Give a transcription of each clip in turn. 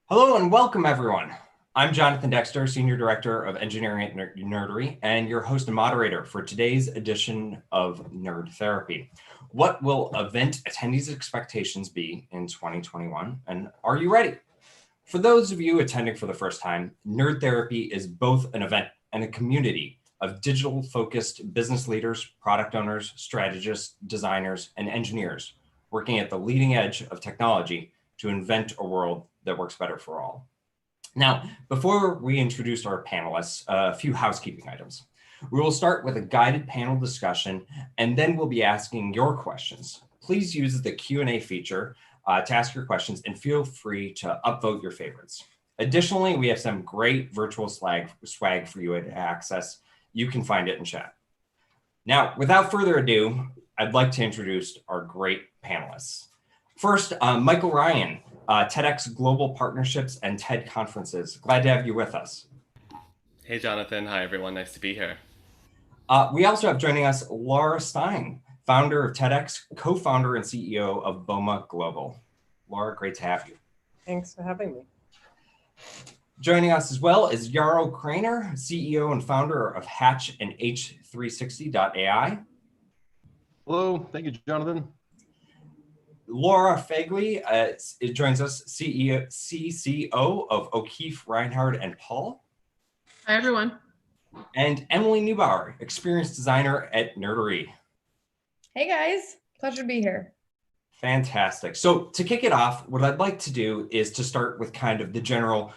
Hello and welcome, everyone. I'm Jonathan Dexter, Senior Director of Engineering at Nerdery, and your host and moderator for today's edition of Nerd Therapy. What will event attendees' expectations be in 2021, and are you ready? For those of you attending for the first time, Nerd Therapy is both an event and a community of digital-focused business leaders, product owners, strategists, designers, and engineers working at the leading edge of technology to invent a world that works better for all. Now, before we introduce our panelists, a few housekeeping items. We will start with a guided panel discussion, and then we'll be asking your questions. Please use the Q&A feature to ask your questions, and feel free to upvote your favorites. Additionally, we have some great virtual swag for you to access. You can find it in chat. Now, without further ado, I'd like to introduce our great panelists. First, Michael Ryan, TEDx Global Partnerships and TED Conferences. Glad to have you with us. Hey, Jonathan. Hi, everyone. Nice to be here. We also have joining us Laura Stein, founder of TEDx, co-founder and CEO of BOMA Global. Laura, great to have you. Thanks for having me. Joining us as well is Yarrow Craner, CEO and founder of Hatch and H360.ai. Hello, thank you, Jonathan. Laura Fagley joins us, CCO of O'Keefe, Reinhardt and Paul. Hi, everyone. And Emily Neubauer, experienced designer at Nerdery. Hey, guys. Pleasure to be here. Fantastic. So to kick it off, what I'd like to do is to start with kind of the general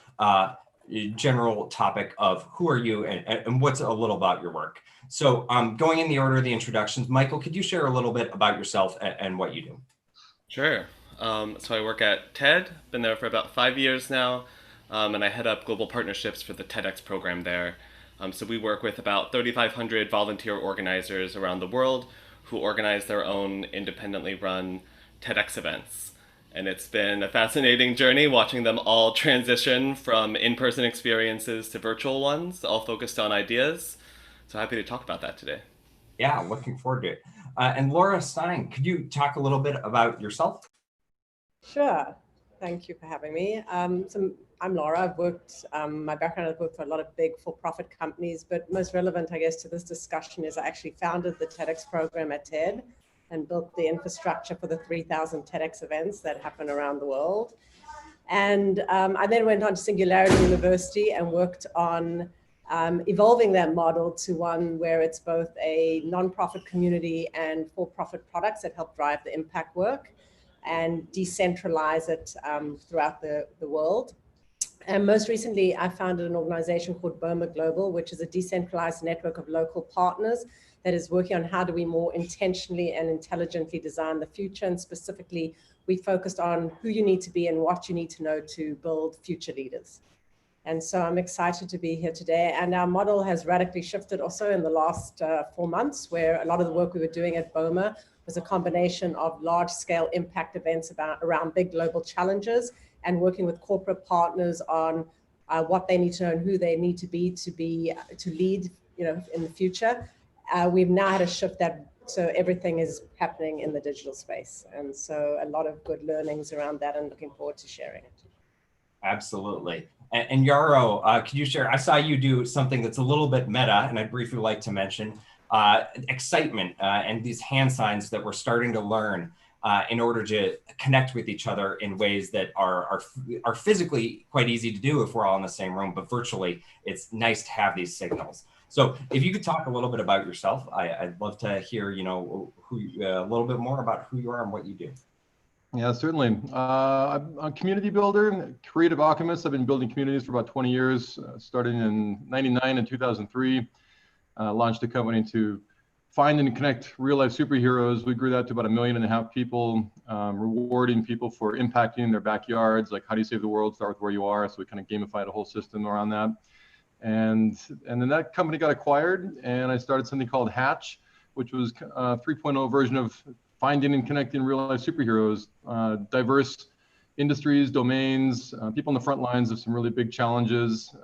topic of who are you and what's a little about your work. So going in the order of the introductions, Michael, could you share a little bit about yourself and what you do? Sure. So I work at TED, been there for about 5 years now, and I head up global partnerships for the TEDx program there. So we work with about 3,500 volunteer organizers around the world who organize their own independently run TEDx events. And it's been a fascinating journey watching them all transition from in-person experiences to virtual ones, all focused on ideas. So happy to talk about that today. Yeah, looking forward to it. And Laura Stein, could you talk a little bit about yourself? Sure. Thank you for having me. I'm Laura. I've worked, my background, I've worked for a lot of big for-profit companies, but most relevant, I guess, to this discussion is I actually founded the TEDx program at TED and built the infrastructure for the 3,000 TEDx events that happen around the world. And I then went on to Singularity University and worked on evolving that model to one where it's both a nonprofit community and for-profit products that help drive the impact work and decentralize it throughout the world. And most recently, I founded an organization called BOMA Global, which is a decentralized network of local partners that is working on how do we more intentionally and intelligently design the future. And specifically, we focused on who you need to be and what you need to know to build future leaders. And so I'm excited to be here today. And our model has radically shifted also in the last 4 months, where a lot of the work we were doing at BOMA was a combination of large-scale impact events around big global challenges and working with corporate partners on what they need to know and who they need to lead, in the future. We've now had to shift that, so everything is happening in the digital space. And so a lot of good learnings around that and looking forward to sharing it. Absolutely. And Yarrow, could you share, I saw you do something that's a little bit meta, and I'd briefly like to mention excitement and these hand signs that we're starting to learn in order to connect with each other in ways that are physically quite easy to do if we're all in the same room, but virtually it's nice to have these signals. So if you could talk a little bit about yourself, I'd love to hear, a little bit more about who you are and what you do. Yeah, certainly. I'm a community builder, creative alchemist. I've been building communities for about 20 years, started in 99 and 2003. Launched a company to find and connect real-life superheroes. We grew that to about 1.5 million people, rewarding people for impacting their backyards. Like, how do you save the world? Start with where you are. So we kind of gamified a whole system around that. And then that company got acquired, and I started something called Hatch, which was a 3.0 version of finding and connecting real-life superheroes, diverse industries, domains, people on the front lines of some really big challenges,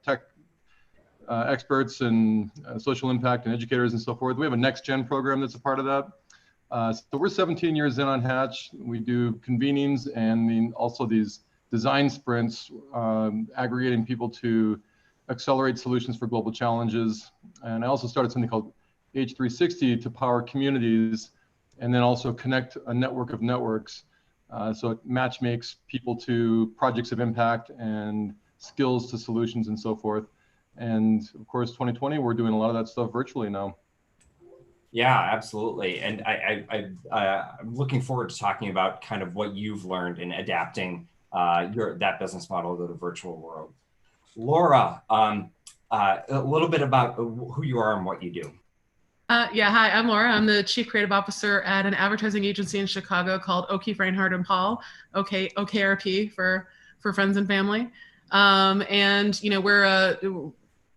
tech experts and social impact and educators and so forth. We have a next-gen program that's a part of that. So we're 17 years in on Hatch. We do convenings and then also these design sprints, aggregating people to accelerate solutions for global challenges. And I also started something called H360 to power communities, and then also connect a network of networks. So it match makes people to projects of impact and skills to solutions and so forth. And of course, 2020, we're doing a lot of that stuff virtually now. Yeah, absolutely. And I'm looking forward to talking about kind of what you've learned in adapting that business model to the virtual world. Laura, a little bit about who you are and what you do. Yeah, hi, I'm Laura. I'm the Chief Creative Officer at an advertising agency in Chicago called O'Keefe, Reinhardt and Paul, OKRP for friends and family. And, you know, we're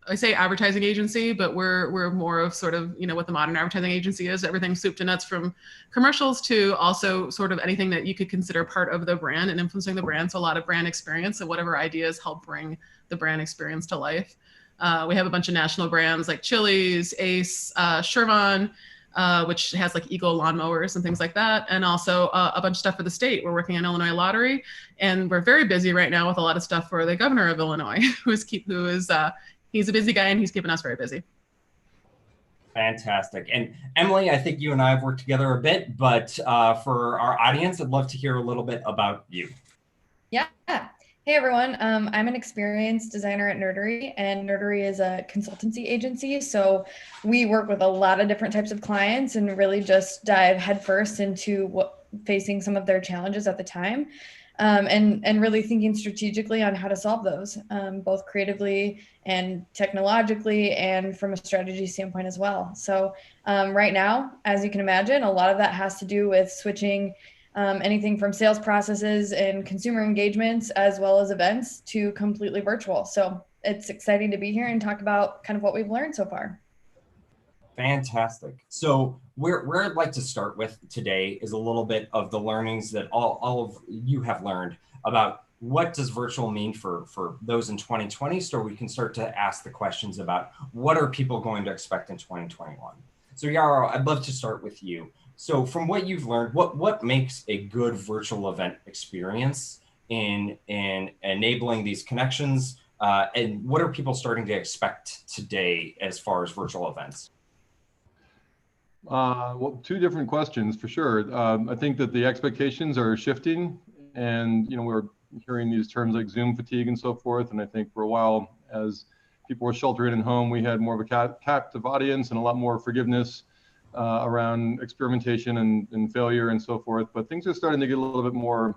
I say advertising agency, but we're more of sort of, you know, what the modern advertising agency is, everything soup to nuts from commercials to also sort of anything that you could consider part of the brand and influencing the brand. So a lot of brand experience and whatever ideas help bring the brand experience to life. We have a bunch of national brands like Chili's, Ace, Shervan, which has like Eagle lawnmowers and things like that. And also a bunch of stuff for the state. We're working on Illinois lottery, and we're very busy right now with a lot of stuff for the governor of Illinois, he's a busy guy and he's keeping us very busy. Fantastic. And Emily, I think you and I have worked together a bit, but for our audience, I'd love to hear a little bit about you. Yeah. Hey, everyone. I'm an experienced designer at Nerdery, and Nerdery is a consultancy agency. So we work with a lot of different types of clients and really just dive headfirst into facing some of their challenges at the time. And really thinking strategically on how to solve those, both creatively and technologically and from a strategy standpoint as well. So right now, as you can imagine, a lot of that has to do with switching anything from sales processes and consumer engagements as well as events to completely virtual. So it's exciting to be here and talk about kind of what we've learned so far. Fantastic. So where I'd like to start with today is a little bit of the learnings that all of you have learned about what does virtual mean for those in 2020, so we can start to ask the questions about what are people going to expect in 2021. So Yaro, I'd love to start with you. So from what you've learned, what makes a good virtual event experience in enabling these connections, and what are people starting to expect today as far as virtual events? Well, two different questions for sure. I think that the expectations are shifting, and you know, we're hearing these terms like Zoom fatigue and so forth. And I think for a while, as people were sheltering at home, we had more of a captive audience and a lot more forgiveness around experimentation and failure and so forth. But things are starting to get a little bit more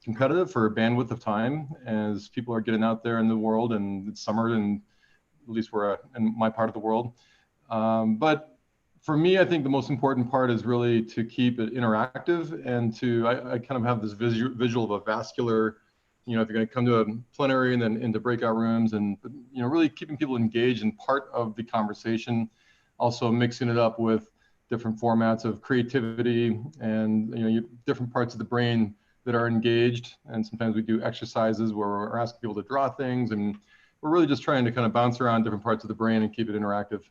competitive for bandwidth of time as people are getting out there in the world, and it's summer, and at least we're in my part of the world. But for me, I think the most important part is really to keep it interactive, and I kind of have this visual of a vascular, you know, if you're going to come to a plenary and then into breakout rooms, and you know, really keeping people engaged and part of the conversation. Also mixing it up with different formats of creativity and, you know, different parts of the brain that are engaged. And sometimes we do exercises where we're asking people to draw things, and we're really just trying to kind of bounce around different parts of the brain and keep it interactive.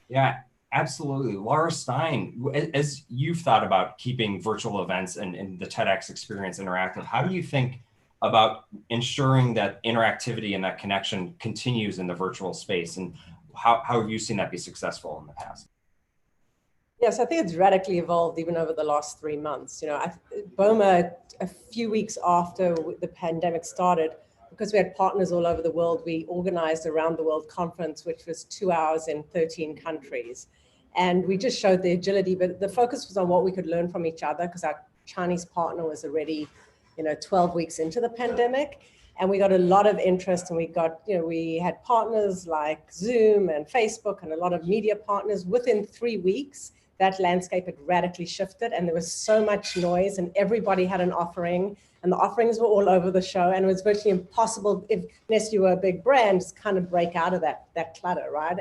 Yeah, absolutely. Laura Stein, as you've thought about keeping virtual events and the TEDx experience interactive, how do you think about ensuring that interactivity and that connection continues in the virtual space? And how have you seen that be successful in the past? Yes, I think it's radically evolved even over the last 3 months. You know, BOMA, a few weeks after the pandemic started, because we had partners all over the world, we organized a round the world conference, which was 2 hours in 13 countries. And we just showed the agility, but the focus was on what we could learn from each other, because our Chinese partner was already, you know, 12 weeks into the pandemic. And we got a lot of interest, and we had partners like Zoom and Facebook and a lot of media partners. Within 3 weeks, that landscape had radically shifted, and there was so much noise, and everybody had an offering, and the offerings were all over the show, and it was virtually impossible, unless you were a big brand, to kind of break out of that clutter, right?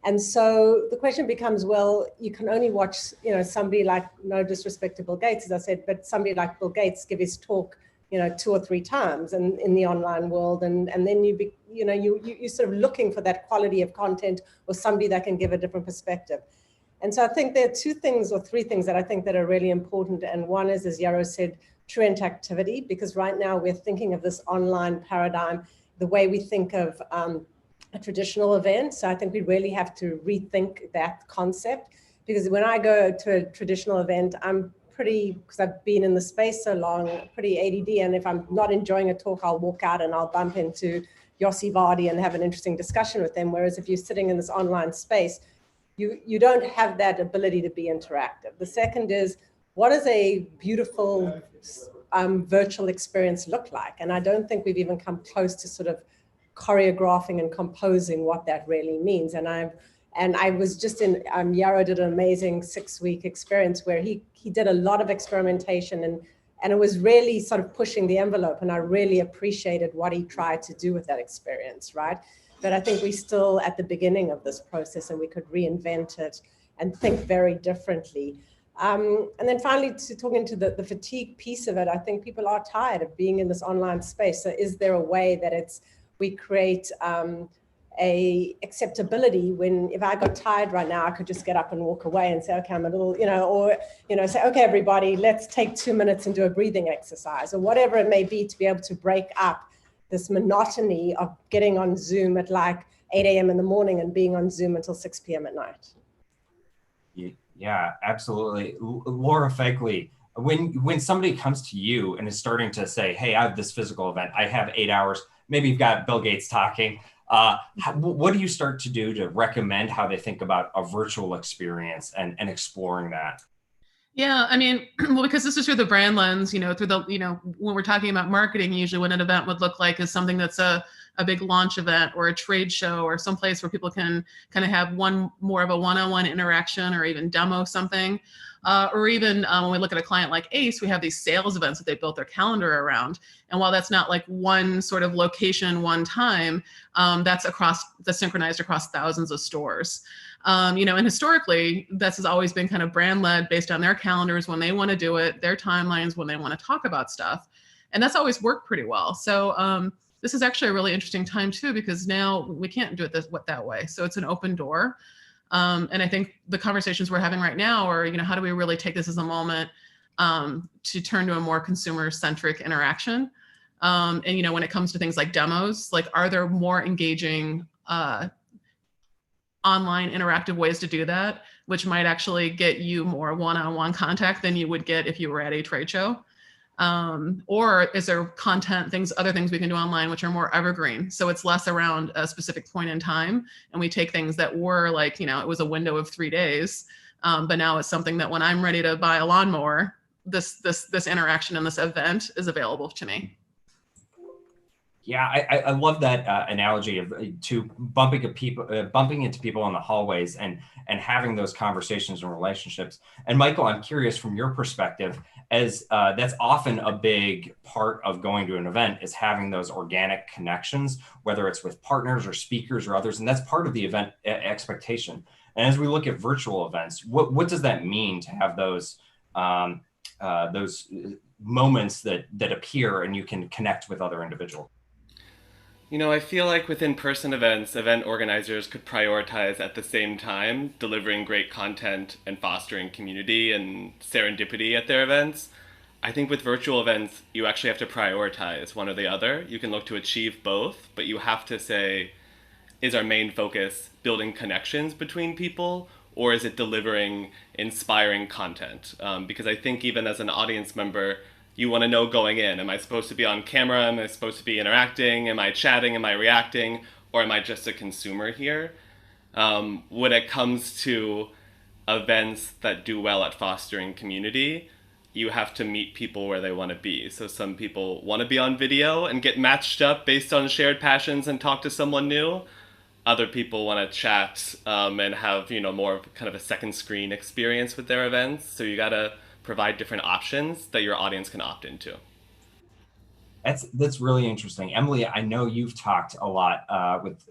And so the question becomes, well, you can only watch, you know, somebody like, no disrespect to Bill Gates, as I said, but somebody like Bill Gates give his talk, you know, 2 or 3 times in the online world, and then you're sort of looking for that quality of content or somebody that can give a different perspective. And so I think there are 2 things or 3 things that I think that are really important. And one is, as Yaro said, true interactivity, because right now we're thinking of this online paradigm the way we think of a traditional event. So I think we really have to rethink that concept, because when I go to a traditional event, I'm pretty, because I've been in the space so long, pretty ADD. And if I'm not enjoying a talk, I'll walk out and I'll bump into Yossi Vardi and have an interesting discussion with them. Whereas if you're sitting in this online space, you don't have that ability to be interactive. The second is, what does a beautiful virtual experience look like? And I don't think we've even come close to sort of choreographing and composing what that really means. And I was just in, Yarrow did an amazing 6-week experience where he did a lot of experimentation, and it was really sort of pushing the envelope. And I really appreciated what he tried to do with that experience, right? But I think we're still at the beginning of this process, and we could reinvent it and think very differently. And then finally, to talking to the fatigue piece of it, I think people are tired of being in this online space. So is there a way that we create a acceptability when, if I got tired right now, I could just get up and walk away and say, okay, I'm a little, or, say, okay, everybody, let's take 2 minutes and do a breathing exercise, or whatever it may be, to be able to break up this monotony of getting on Zoom at like 8 a.m. in the morning and being on Zoom until 6 p.m. at night. Yeah, absolutely. Laura Fegley, when somebody comes to you and is starting to say, hey, I have this physical event, I have 8 hours, maybe you've got Bill Gates talking, what do you start to do to recommend how they think about a virtual experience and exploring that? Yeah, I mean, well, because this is through the brand lens, through the, when we're talking about marketing, usually what an event would look like is something that's a big launch event or a trade show or someplace where people can kind of have more of a one-on-one interaction or even demo something. Or even when we look at a client like Ace, we have these sales events that they built their calendar around. And while that's not like one sort of location, one time, that's synchronized across thousands of stores. And historically, this has always been kind of brand led based on their calendars when they want to do it, their timelines when they want to talk about stuff. And that's always worked pretty well. So this is actually a really interesting time too, because now we can't do it that way. So it's an open door. And I think the conversations we're having right now are, how do we really take this as a moment to turn to a more consumer-centric interaction? And, when it comes to things like demos, like, are there more engaging online interactive ways to do that, which might actually get you more one-on-one contact than you would get if you were at a trade show? Or is there other things we can do online, which are more evergreen? So it's less around a specific point in time. And we take things that were like, it was a window of 3 days. But now it's something that when I'm ready to buy a lawnmower, this interaction and this event is available to me. Yeah, I love that analogy of bumping into people in the hallways and having those conversations and relationships. And Michael, I'm curious from your perspective, as that's often a big part of going to an event, is having those organic connections, whether it's with partners or speakers or others, and that's part of the event expectation. And as we look at virtual events, what does that mean to have those moments that appear and you can connect with other individuals? I feel like with in-person events, event organizers could prioritize at the same time delivering great content and fostering community and serendipity at their events. I think with virtual events, you actually have to prioritize one or the other. You can look to achieve both, but you have to say, is our main focus building connections between people, or is it delivering inspiring content? Because I think even as an audience member, you want to know going in, am I supposed to be on camera? Am I supposed to be interacting? Am I chatting? Am I reacting? Or am I just a consumer here? When it comes to events that do well at fostering community, you have to meet people where they want to be. So some people want to be on video and get matched up based on shared passions and talk to someone new. Other people want to chat and have, more of kind of a second screen experience with their events. So you got to provide different options that your audience can opt into. That's really interesting. Emily, I know you've talked a lot with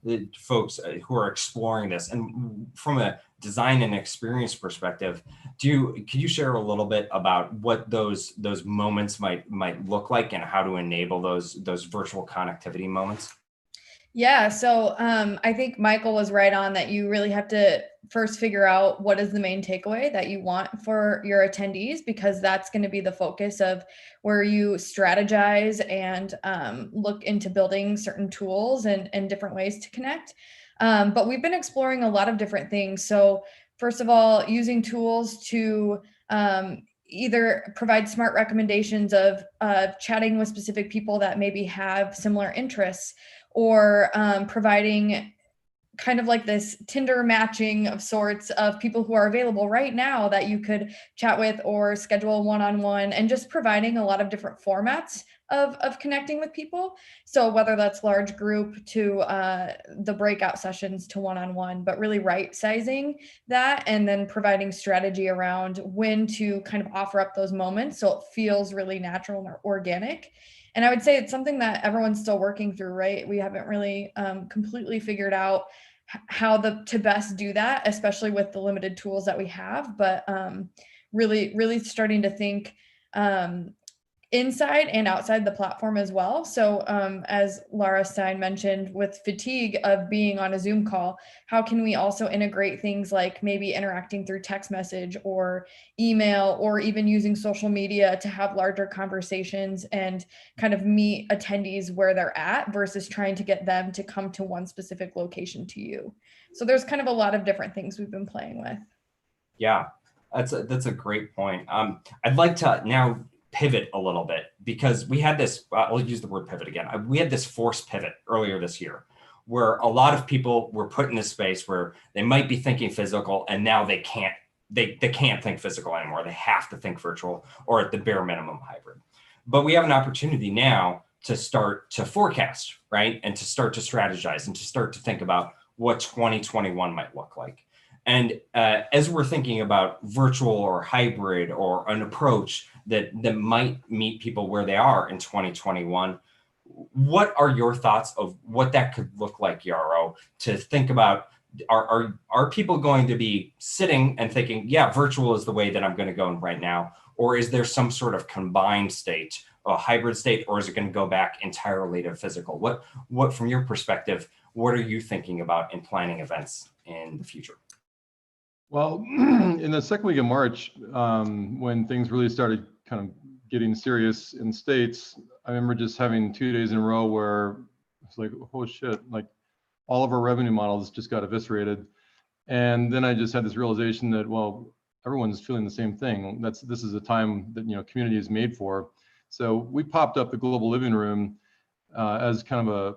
the folks who are exploring this, and from a design and experience perspective, could you share a little bit about what those moments might look like and how to enable those virtual connectivity moments? Yeah, so I think Michael was right on that. You really have to first figure out what is the main takeaway that you want for your attendees, because that's going to be the focus of where you strategize and look into building certain tools and different ways to connect. But we've been exploring a lot of different things. So first of all, using tools to either provide smart recommendations of chatting with specific people that maybe have similar interests, or providing kind of like this Tinder matching of sorts of people who are available right now that you could chat with or schedule one-on-one, and just providing a lot of different formats of connecting with people. So whether that's large group to the breakout sessions to one-on-one, but really right sizing that and then providing strategy around when to kind of offer up those moments so it feels really natural and organic. And I would say it's something that everyone's still working through, right? We haven't really completely figured out how to best do that, especially with the limited tools that we have, but really starting to think inside and outside the platform as well. So as Laura Stein mentioned, with fatigue of being on a Zoom call, how can we also integrate things like maybe interacting through text message or email, or even using social media to have larger conversations and kind of meet attendees where they're at versus trying to get them to come to one specific location to you. So there's kind of a lot of different things we've been playing with. Yeah, that's a great point. I'd like to now pivot a little bit, because we had this, I'll use the word pivot again. We had this forced pivot earlier this year where a lot of people were put in this space where they might be thinking physical, and now they can't think physical anymore. They have to think virtual, or at the bare minimum hybrid. But we have an opportunity now to start to forecast, right? And to start to strategize and to start to think about what 2021 might look like. And as we're thinking about virtual or hybrid or an approach that might meet people where they are in 2021, what are your thoughts of what that could look like, Yarrow, to think about? Are people going to be sitting and thinking, yeah, virtual is the way that I'm going to go right now? Or is there some sort of combined state, a hybrid state, or is it going to go back entirely to physical? What from your perspective, what are you thinking about in planning events in the future? Well, in the second week of March, when things really started kind of getting serious in states, I remember just having 2 days in a row where it's like, oh shit, like all of our revenue models just got eviscerated. And then I just had this realization that, well, everyone's feeling the same thing. This is a time that, community is made for. So we popped up the Global Living Room as kind of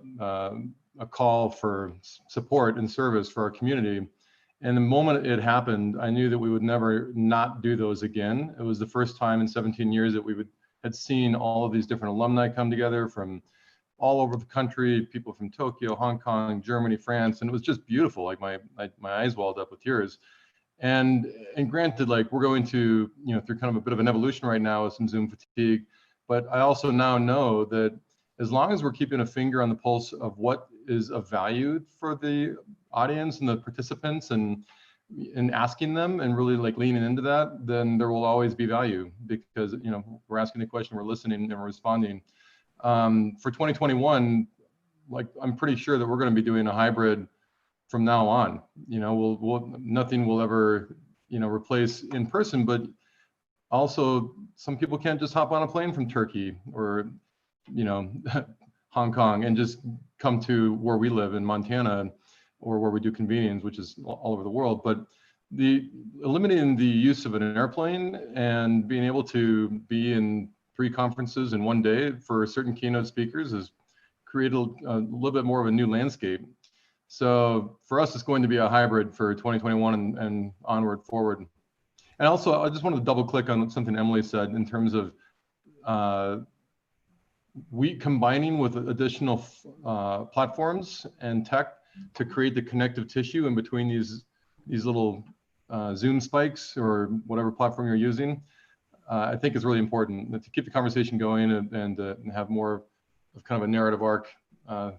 a call for support and service for our community. And the moment it happened, I knew that we would never not do those again. It was the first time in 17 years that we had seen all of these different alumni come together from all over the country, people from Tokyo, Hong Kong, Germany, France, and it was just beautiful. Like my eyes welled up with tears. And granted, like we're going to, through kind of a bit of an evolution right now with some Zoom fatigue, but I also now know that as long as we're keeping a finger on the pulse of what is of value for the audience and the participants, and asking them and really like leaning into that, then there will always be value, because we're asking a question, we're listening, and we're responding. For 2021, like I'm pretty sure that we're going to be doing a hybrid from now on. Nothing will ever replace in person, but also some people can't just hop on a plane from Turkey or Hong Kong and just come to where we live in Montana, or where we do convenience, which is all over the world. But eliminating the use of an airplane and being able to be in 3 conferences in one day for certain keynote speakers has created a little bit more of a new landscape. So for us, it's going to be a hybrid for 2021 and onward forward. And also, I just wanted to double click on something Emily said in terms of we combining with additional platforms and tech to create the connective tissue in between these little Zoom spikes or whatever platform you're using. I think is really important to keep the conversation going and have more of kind of a narrative arc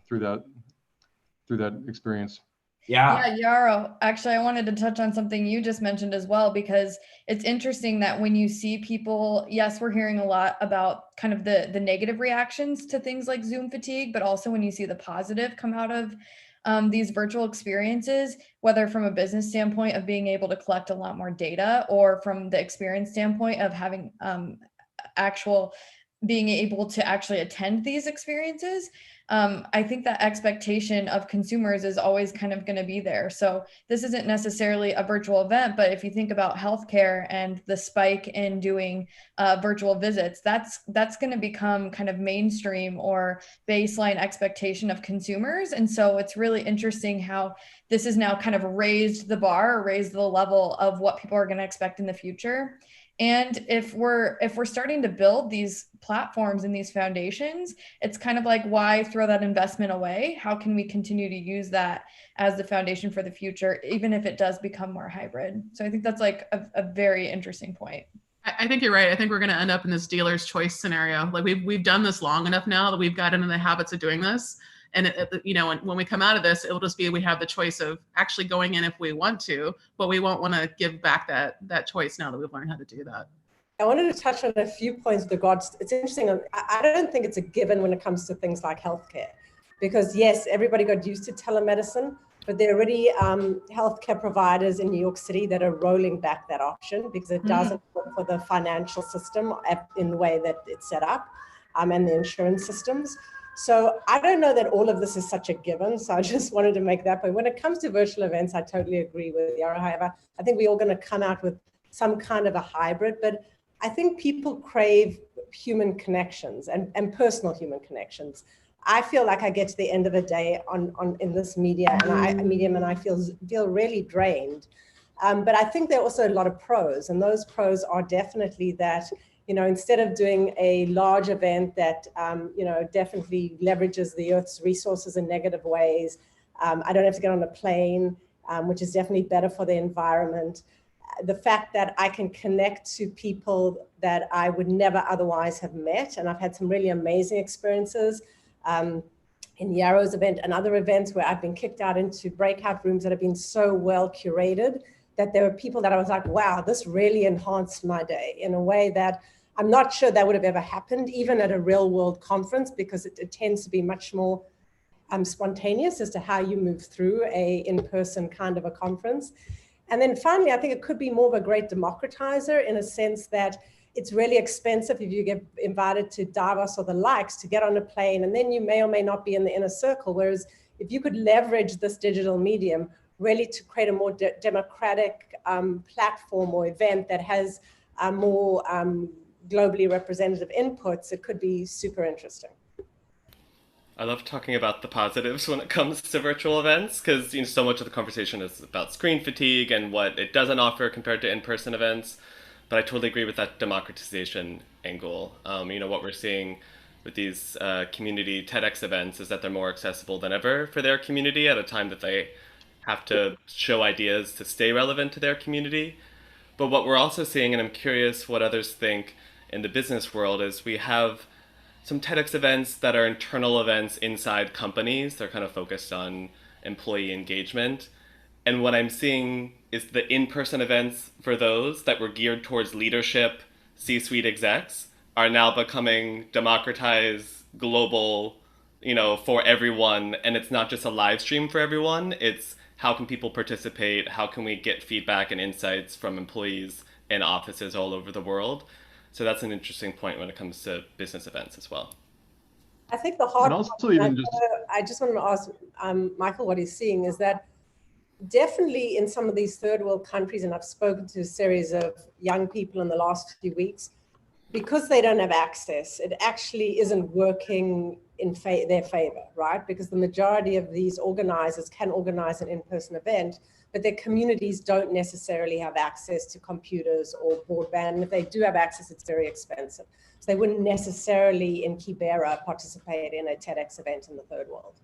through that experience. Yeah. Yeah, Yarrow, actually, I wanted to touch on something you just mentioned as well, because it's interesting that when you see people, yes, we're hearing a lot about kind of the negative reactions to things like Zoom fatigue, but also when you see the positive come out of these virtual experiences, whether from a business standpoint of being able to collect a lot more data, or from the experience standpoint of having actual being able to actually attend these experiences. I think that expectation of consumers is always kind of going to be there. So this isn't necessarily a virtual event, but if you think about healthcare and the spike in doing virtual visits, that's going to become kind of mainstream or baseline expectation of consumers. And so it's really interesting how this has now kind of raised the bar, or raised the level of what people are going to expect in the future. And if we're starting to build these platforms and these foundations, it's kind of like, why throw that investment away? How can we continue to use that as the foundation for the future, even if it does become more hybrid? So I think that's like a very interesting point. I think you're right. I think we're going to end up in this dealer's choice scenario. Like we've done this long enough now that we've gotten into the habits of doing this. And when we come out of this, it'll just be, we have the choice of actually going in if we want to, but we won't want to give back that choice now that we've learned how to do that. I wanted to touch on a few points with regards. It's interesting. I don't think it's a given when it comes to things like healthcare, because yes, everybody got used to telemedicine, but there are already healthcare providers in New York City that are rolling back that option because it doesn't work for the financial system in the way that it's set up, and the insurance systems. So I don't know that all of this is such a given. So I just wanted to make that point. When it comes to virtual events, I totally agree with Yara. However, I think we're all going to come out with some kind of a hybrid, but I think people crave human connections and personal human connections. I feel like I get to the end of the day in this medium, and I feel really drained. But I think there are also a lot of pros, and those pros are definitely that, instead of doing a large event that, definitely leverages the Earth's resources in negative ways, I don't have to get on a plane, which is definitely better for the environment. The fact that I can connect to people that I would never otherwise have met. And I've had some really amazing experiences in Yarrow's event and other events where I've been kicked out into breakout rooms that have been so well curated that there were people that I was like, wow, this really enhanced my day in a way that I'm not sure that would have ever happened, even at a real world conference, because it tends to be much more spontaneous as to how you move through a in-person kind of a conference. And then finally, I think it could be more of a great democratizer in a sense that it's really expensive if you get invited to Davos or the likes to get on a plane, and then you may or may not be in the inner circle. Whereas if you could leverage this digital medium really to create a more democratic platform or event that has more globally representative inputs, it could be super interesting. I love talking about the positives when it comes to virtual events, because so much of the conversation is about screen fatigue and what it doesn't offer compared to in-person events. But I totally agree with that democratization angle. What we're seeing with these community TEDx events is that they're more accessible than ever for their community at a time that they have to show ideas to stay relevant to their community. But what we're also seeing, and I'm curious what others think in the business world, is we have some TEDx events that are internal events inside companies. They're kind of focused on employee engagement. And what I'm seeing is the in-person events for those that were geared towards leadership, C-suite execs, are now becoming democratized, global, for everyone. And it's not just a live stream for everyone. It's how can people participate? How can we get feedback and insights from employees in offices all over the world? So that's an interesting point when it comes to business events as well. I think the hard also part, even I just want to ask Michael what he's seeing is that definitely in some of these third world countries, and I've spoken to a series of young people in the last few weeks, because they don't have access, it actually isn't working in their favor, right? Because the majority of these organizers can organize an in-person event, but their communities don't necessarily have access to computers or broadband. And if they do have access, it's very expensive. So they wouldn't necessarily in Kibera participate in a TEDx event in the third world.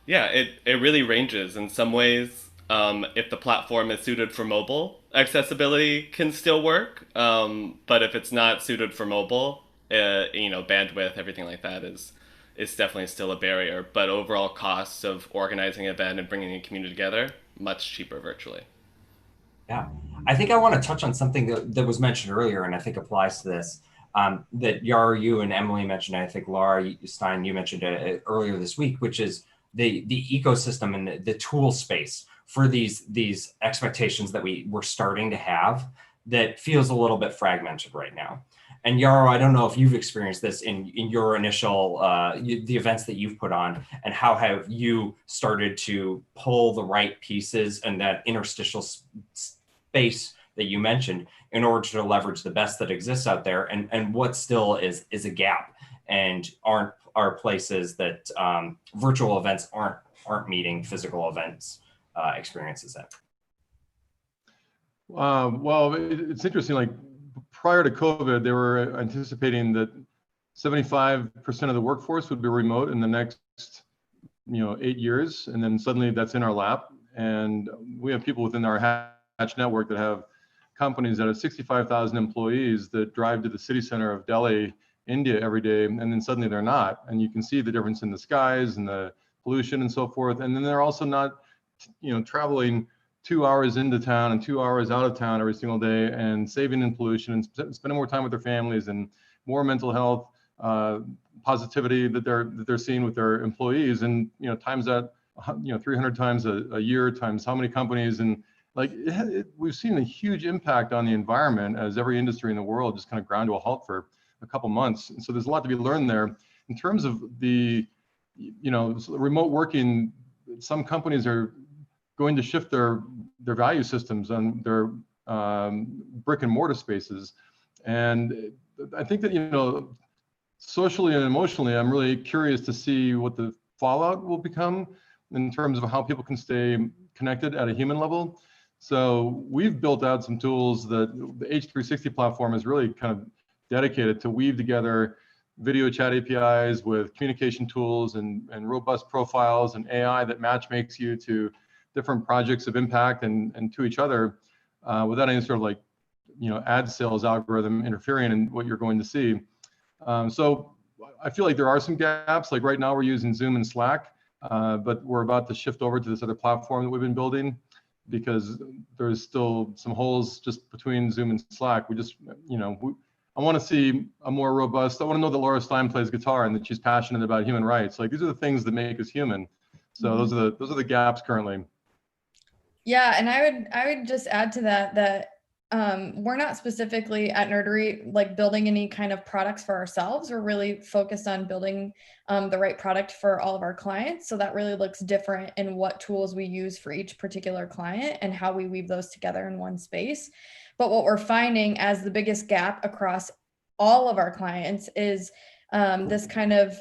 Yeah, it really ranges. In some ways, if the platform is suited for mobile, accessibility can still work. But if it's not suited for mobile, bandwidth, everything like that is is definitely still a barrier, but overall costs of organizing an event and bringing a community together, much cheaper virtually. Yeah, I think I want to touch on something that was mentioned earlier, and I think applies to this, that Yara, you and Emily mentioned, I think Laura Stein, you mentioned it earlier this week, which is the ecosystem and the tool space for these expectations that we're starting to have that feels a little bit fragmented right now. And Yara, I don't know if you've experienced this in your initial, the events that you've put on, and how have you started to pull the right pieces and that interstitial space that you mentioned in order to leverage the best that exists out there, and what still is a gap and are places that virtual events aren't meeting physical events experiences in. Well, it's interesting, like prior to COVID, they were anticipating that 75% of the workforce would be remote in the next 8 years. And then suddenly that's in our lap. And we have people within our Hatch network that have companies that have 65,000 employees that drive to the city center of Delhi, India every day. And then suddenly they're not. And you can see the difference in the skies and the pollution and so forth. And then they're also not, traveling 2 hours into town and 2 hours out of town every single day, and saving in pollution and spending more time with their families and more mental health positivity that they're seeing with their employees, and times that 300 times a year times how many companies, and like we've seen a huge impact on the environment as every industry in the world just kind of ground to a halt for a couple months. And so there's a lot to be learned there in terms of the remote working. Some companies are going to shift their value systems and their brick and mortar spaces. And I think that, socially and emotionally, I'm really curious to see what the fallout will become in terms of how people can stay connected at a human level. So we've built out some tools that the H360 platform is really kind of dedicated to weave together video chat APIs with communication tools and robust profiles and AI that match makes you to different projects of impact and to each other without any sort of ad sales algorithm interfering in what you're going to see. So I feel like there are some gaps. Like right now we're using Zoom and Slack, but we're about to shift over to this other platform that we've been building because there's still some holes just between Zoom and Slack. We just, I want to see a more robust, I want to know that Laura Stein plays guitar and that she's passionate about human rights. Like these are the things that make us human. So those are the gaps currently. Yeah, and I would just add to that we're not specifically at Nerdery like building any kind of products for ourselves. We're really focused on building the right product for all of our clients. So that really looks different in what tools we use for each particular client and how we weave those together in one space. But what we're finding as the biggest gap across all of our clients is this kind of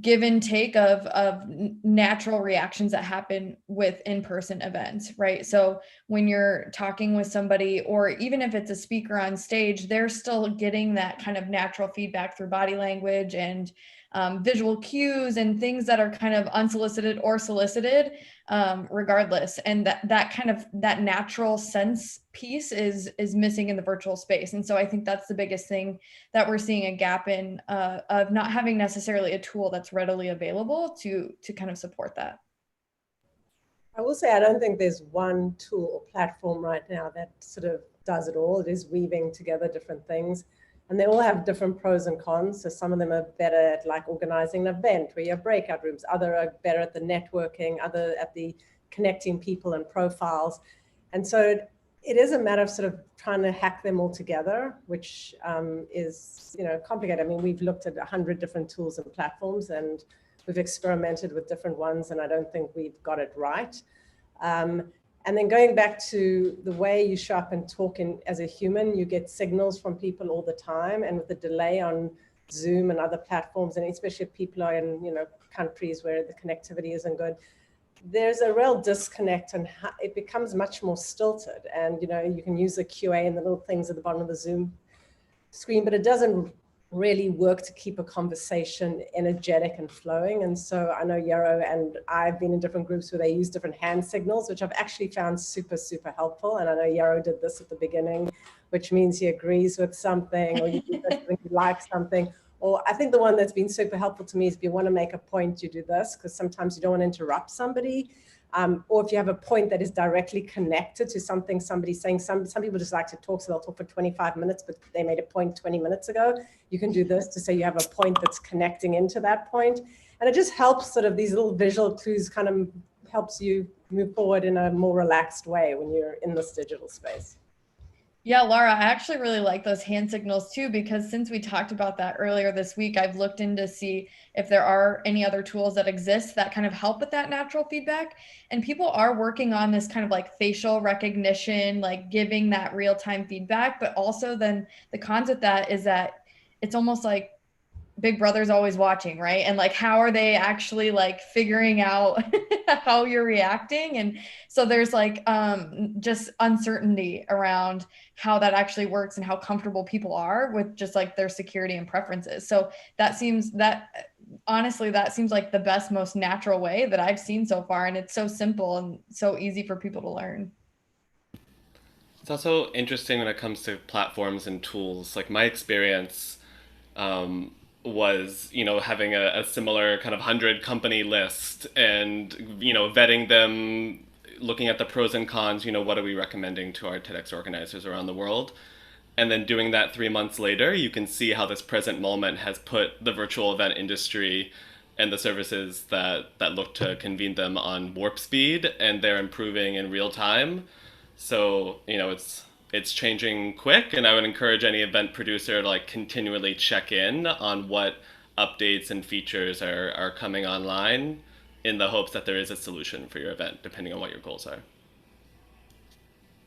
give and take of natural reactions that happen with in-person events, right? So when you're talking with somebody, or even if it's a speaker on stage, they're still getting that kind of natural feedback through body language and visual cues and things that are kind of unsolicited or solicited, regardless. And that natural sense piece is missing in the virtual space. And so I think that's the biggest thing that we're seeing a gap in, of not having necessarily a tool that's readily available to kind of support that. I will say, I don't think there's one tool or platform right now that sort of does it all. It is weaving together different things. And they all have different pros and cons. So some of them are better at like organizing an event where you have breakout rooms. Other are better at the networking, other at the connecting people and profiles. And so it is a matter of sort of trying to hack them all together, which is, complicated. I mean, we've looked at 100 different tools and platforms, and we've experimented with different ones, and I don't think we've got it right. And then going back to the way you show up and talk as a human, you get signals from people all the time. And with the delay on Zoom and other platforms, and especially if people are in countries where the connectivity isn't good, there's a real disconnect, and it becomes much more stilted. And you can use the QA and the little things at the bottom of the Zoom screen, but it doesn't really work to keep a conversation energetic and flowing. And so I know Yarrow and I've been in different groups where they use different hand signals, which I've actually found super, super helpful. And I know Yarrow did this at the beginning, which means he agrees with something, or you like something, Or I think the one that's been super helpful to me is if you want to make a point, you do this, because sometimes you don't want to interrupt somebody. Or if you have a point that is directly connected to something somebody's saying. Some people just like to talk, so they'll talk for 25 minutes, but they made a point 20 minutes ago. You can do this to say you have a point that's connecting into that point. And it just helps sort of these little visual clues kind of helps you move forward in a more relaxed way when you're in this digital space. Yeah, Laura, I actually really like those hand signals too, because since we talked about that earlier this week, I've looked in to see if there are any other tools that exist that kind of help with that natural feedback. And people are working on this kind of like facial recognition, like giving that real-time feedback. But also then the cons with that is that it's almost like Big Brother's always watching, right? And like, how are they actually like figuring out how you're reacting? And so there's like just uncertainty around how that actually works and how comfortable people are with just like their security and preferences. So honestly, that seems like the best, most natural way that I've seen so far. And it's so simple and so easy for people to learn. It's also interesting when it comes to platforms and tools. Like my experience was, having a similar kind of 100 company list and, vetting them, looking at the pros and cons, what are we recommending to our TEDx organizers around the world? And then doing that 3 months later, you can see how this present moment has put the virtual event industry and the services that look to convene them on warp speed, and they're improving in real time. So, it's changing quick, and I would encourage any event producer to like continually check in on what updates and features are coming online in the hopes that there is a solution for your event, depending on what your goals are.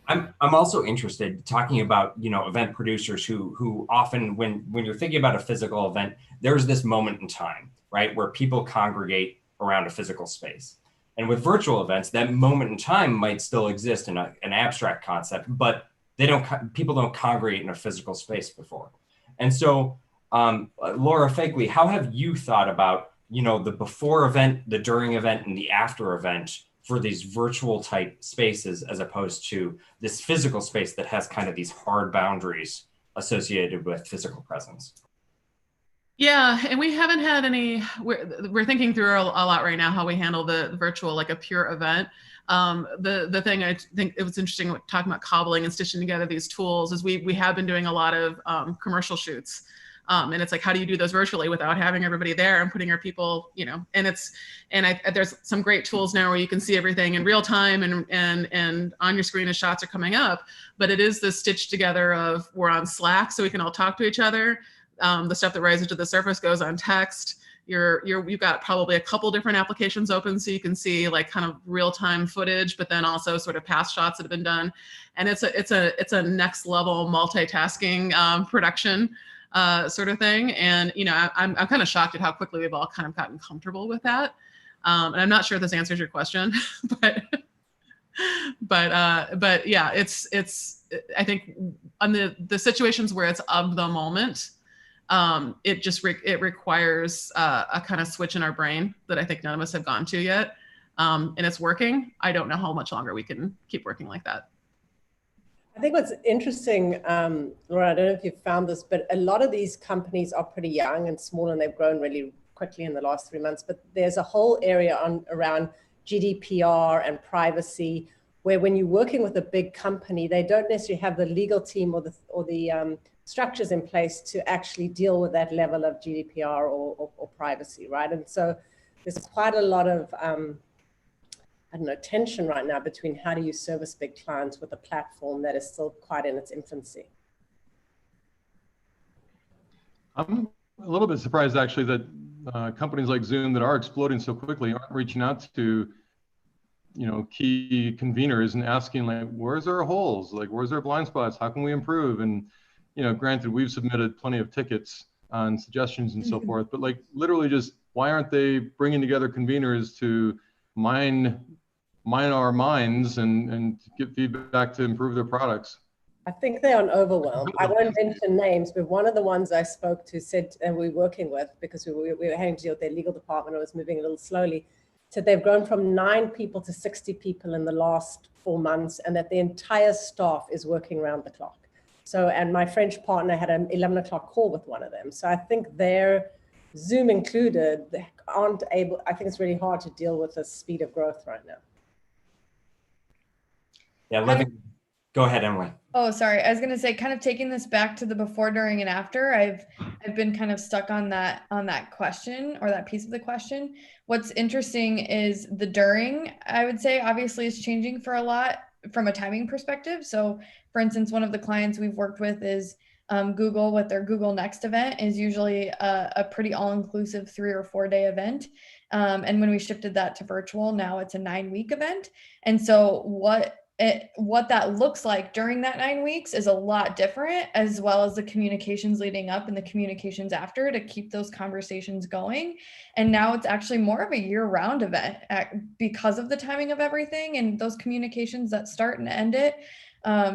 I'm also interested talking about, event producers who often when you're thinking about a physical event, there's this moment in time, right, where people congregate around a physical space. And with virtual events, that moment in time might still exist in an abstract concept, but people don't congregate in a physical space before. And so, Laura Fakeley, how have you thought about, the before event, the during event, and the after event for these virtual type spaces, as opposed to this physical space that has kind of these hard boundaries associated with physical presence? Yeah, and we haven't had any, we're thinking through a lot right now how we handle the virtual, like a pure event. The thing I think it was interesting talking about cobbling and stitching together these tools is we have been doing a lot of commercial shoots. And it's like, how do you do those virtually without having everybody there and putting your people, there's some great tools now where you can see everything in real time and on your screen as shots are coming up, but it is the stitch together of we're on Slack so we can all talk to each other. The stuff that rises to the surface goes on text. You've got probably a couple different applications open so you can see like kind of real-time footage, but then also sort of past shots that have been done. And it's a next level multitasking production sort of thing. And, I'm kind of shocked at how quickly we've all kind of gotten comfortable with that. And I'm not sure if this answers your question, but yeah, it's I think on the situations where it's of the moment, it requires a kind of switch in our brain that I think none of us have gone to yet. And it's working. I don't know how much longer we can keep working like that. I think what's interesting, Laura, I don't know if you've found this, but a lot of these companies are pretty young and small, and they've grown really quickly in the last 3 months. But there's a whole area around GDPR and privacy, where when you're working with a big company, they don't necessarily have the legal team or the structures in place to actually deal with that level of GDPR or privacy, right? And so there's quite a lot of tension right now between how do you service big clients with a platform that is still quite in its infancy. I'm a little bit surprised actually that companies like Zoom that are exploding so quickly aren't reaching out to key conveners and asking like, where's our holes? Like, where's our blind spots? How can we improve? And granted, we've submitted plenty of tickets on suggestions and so forth, but like literally just why aren't they bringing together conveners to mine our minds and get feedback to improve their products? I think they're on overwhelm. I won't mention names, but one of the ones I spoke to said, and we're working with, because we were having to deal with their legal department, it was moving a little slowly, said they've grown from 9 people to 60 people in the last 4 months, and that the entire staff is working around the clock. So, and my French partner had an 11 o'clock call with one of them. So I think their Zoom included, they aren't able, I think it's really hard to deal with the speed of growth right now. Yeah, go ahead, Emily. Oh, sorry. I was going to say, kind of taking this back to the before, during, and after. I've been kind of stuck on that question, or that piece of the question. What's interesting is the during, I would say, obviously is changing for a lot from a timing perspective. So for instance, one of the clients we've worked with is Google, with their Google Next event is usually a pretty all-inclusive 3 or 4 day event. And when we shifted that to virtual, now it's a 9-week event. And so what that looks like during that 9 weeks is a lot different, as well as the communications leading up and the communications after, to keep those conversations going. And now it's actually more of a year-round event because of the timing of everything and those communications that start and end it.